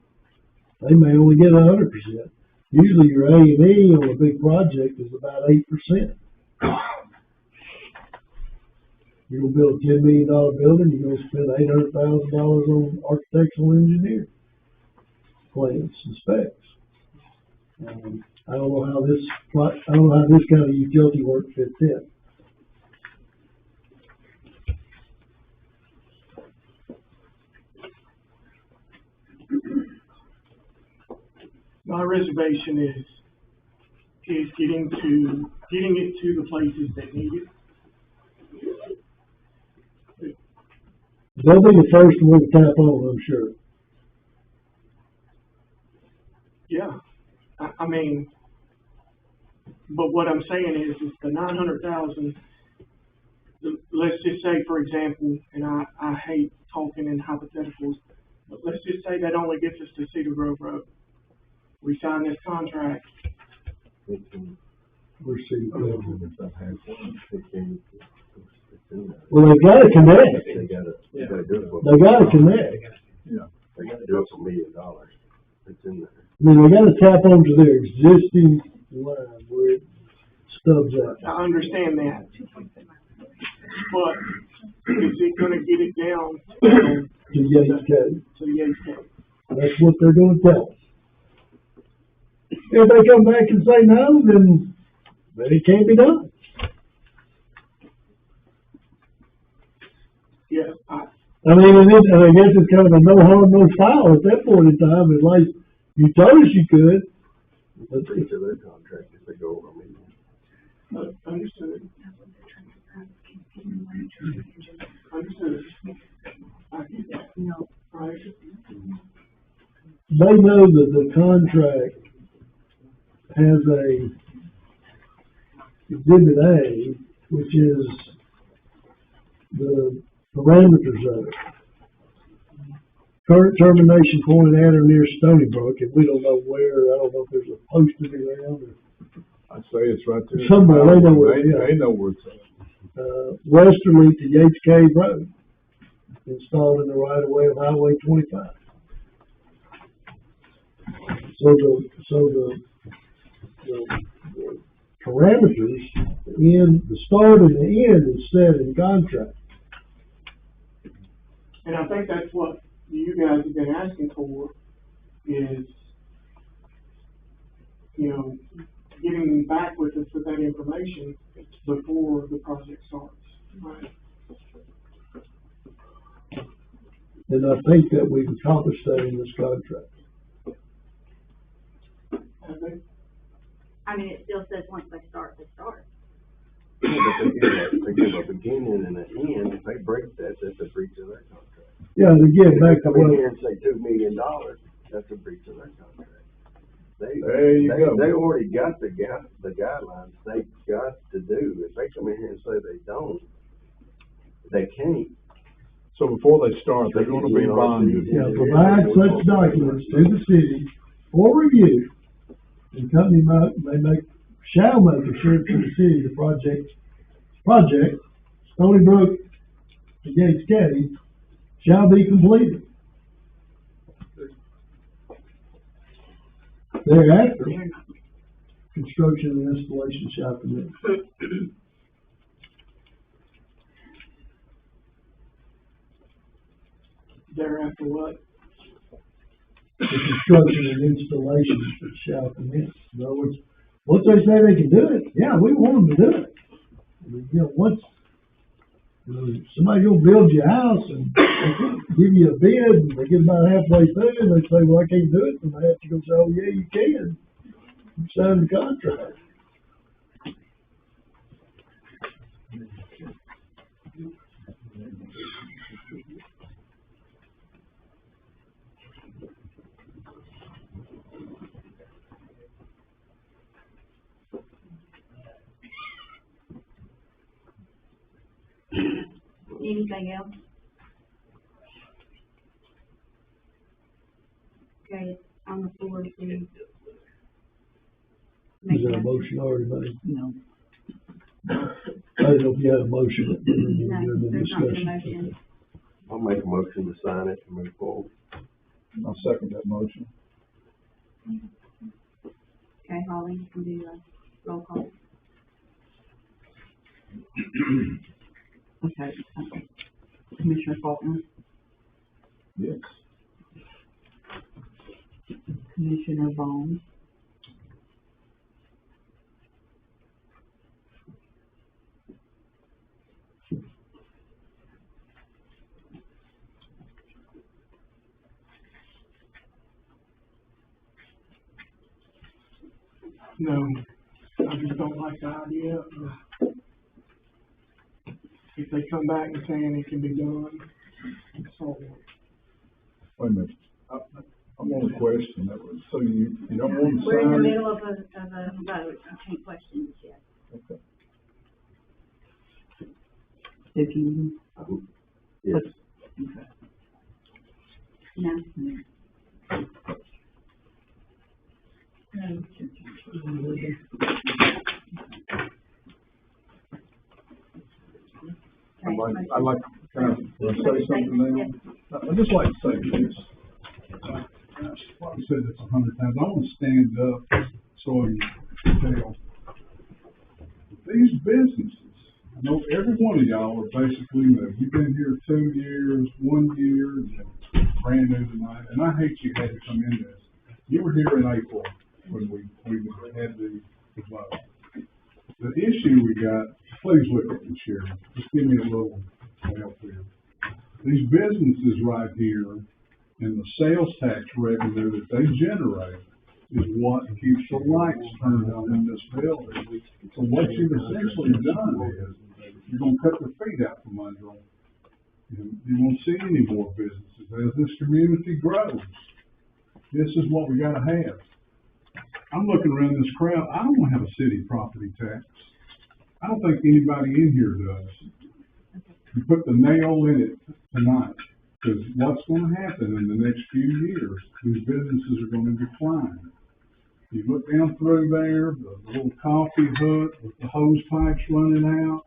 They may only get 100%. Usually your A&E on a big project is about 8%. You're gonna build a $10 million building, you're gonna spend $800,000 on architectural engineering plans and specs. I don't know how this kind of utility work fits in. My reservation is getting it to the places that need it. They'll be the first one to tap on, I'm sure. Yeah, but what I'm saying is the 900,000. Let's just say, for example, and I hate talking in hypotheticals, but let's just say that only gets us to Cedar Grove Road. We sign this contract. We're Cedar Grove. It's in there. Well, they gotta connect. They gotta do it. They gotta connect. They gotta do it for $1 million. It's in there. I mean, they gotta tap onto their existing line where it stubs out. I understand that. But is it gonna get it down To Yates Cove. to the Yates Cove? That's what they're gonna tell us. If they come back and say no, then it can't be done. Yeah, I mean, and I guess it's kind of a no harm, no foul at that point in time, it's like, you told us you could. It's a breach of their contract if they go over $1 million. understood. Understood. I get that. Right. They know that the contract has a exhibit A, which is the parameters of it. Current termination point at or near Stony Brook, and we don't know where, I don't know if there's a posted around or. I'd say it's right there. Somewhere, they know where it is. They know where it's at. Westerly to Yates Cave Road, installed in the right of way of Highway 25. So the parameters in the start and the end is set in contract. And I think that's what you guys have been asking for is, getting back with us with that information before the project starts. Right. And I think that we've accomplished that in this contract. Have they? I mean, it still says once they start, they start. Yeah, but they give a beginning and an end. If they break that, that's a breach of their contract. Yeah, to get back If to they come in what, here and say $2 million, that's a breach of their contract. There you go. They already got the guidelines they got to do. If they come in here and say they don't, they can't. So before they start, they're gonna be bonded. provide such documents to the city for review. The company shall make assurance to the city the project, Stony Brook to Yates Cave, shall be completed. Thereafter, construction and installation shall commence. Thereafter what? The construction and installation shall commence. In other words, once they say they can do it, yeah, we want them to do it. I mean, once, somebody gonna build you a house and give you a bid, and they get about halfway through, and they say, well, I can't do it, and they have to go say, oh, yeah, you can. You signed the contract. Anything else? Okay, it's on the floor to Is make there a a motion already made? No. I didn't know if you had a motion. no, there's not a motion. I'll make a motion to sign it and move forward. I'll second that motion. Okay, Holly, you can do a roll call. Okay. Commissioner Faulkner, Yes. Commissioner Vaughn, No, I just don't like the idea of, if they come back and saying it can be done, so. Wait a minute. I want to question that one. So you don't want to We're in the sign it? middle of a vote, I can't question this yet. Okay. if you, Yes. okay. No, I'd like to kind of say something now. I'd just like to say this. Like I said this 100 times, I want to stand up so you can tell. These businesses, I know every one of y'all are basically new. You've been here 2 years, 1 year, and brand new tonight, and I hate you had to come in this. You were here in April when we had the vote. The issue we got, please look at me, Sharon, just give me a little help here. These businesses right here and the sales tax revenue that they generate is what keeps the lights turned on in this building. So what you've essentially done is, you're gonna cut their feet out from under them. You won't see any more businesses. As this community grows, this is what we gotta have. I'm looking around this crowd, I don't wanna have a city property tax. I don't think anybody in here does. You put the nail in it tonight, because what's gonna happen in the next few years, these businesses are gonna decline. You look down through there, the little coffee hut with the hose pipes running out,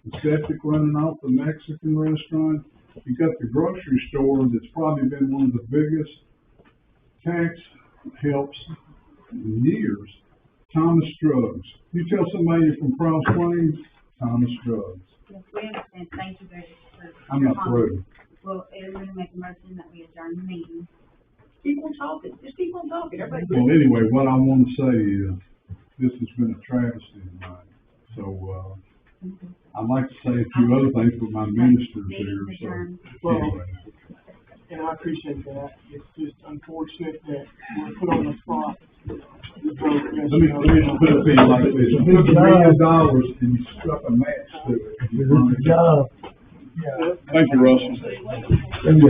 the septic running off the Mexican restaurant. You got the grocery store that's probably been one of the biggest tax helps in years. Thomas Drugs. You tell somebody you're from Cross Plains, Thomas Drugs. Yes, we understand, thank you very much. I'm not through. Well, we're gonna make a motion that we adjourn the meeting. Keep on talking, just keep on talking, everybody. Well, anyway, what I want to say is, this has been a travesty tonight. So, I'd like to say a few other things, but my minister's here, so. Well, Anyway. and I appreciate that. It's just unfortunate that we're put on the spot. Let me just put it to you like this. You took $1 million and you struck a match to it. Good job. Thank you, Russell. Thank you.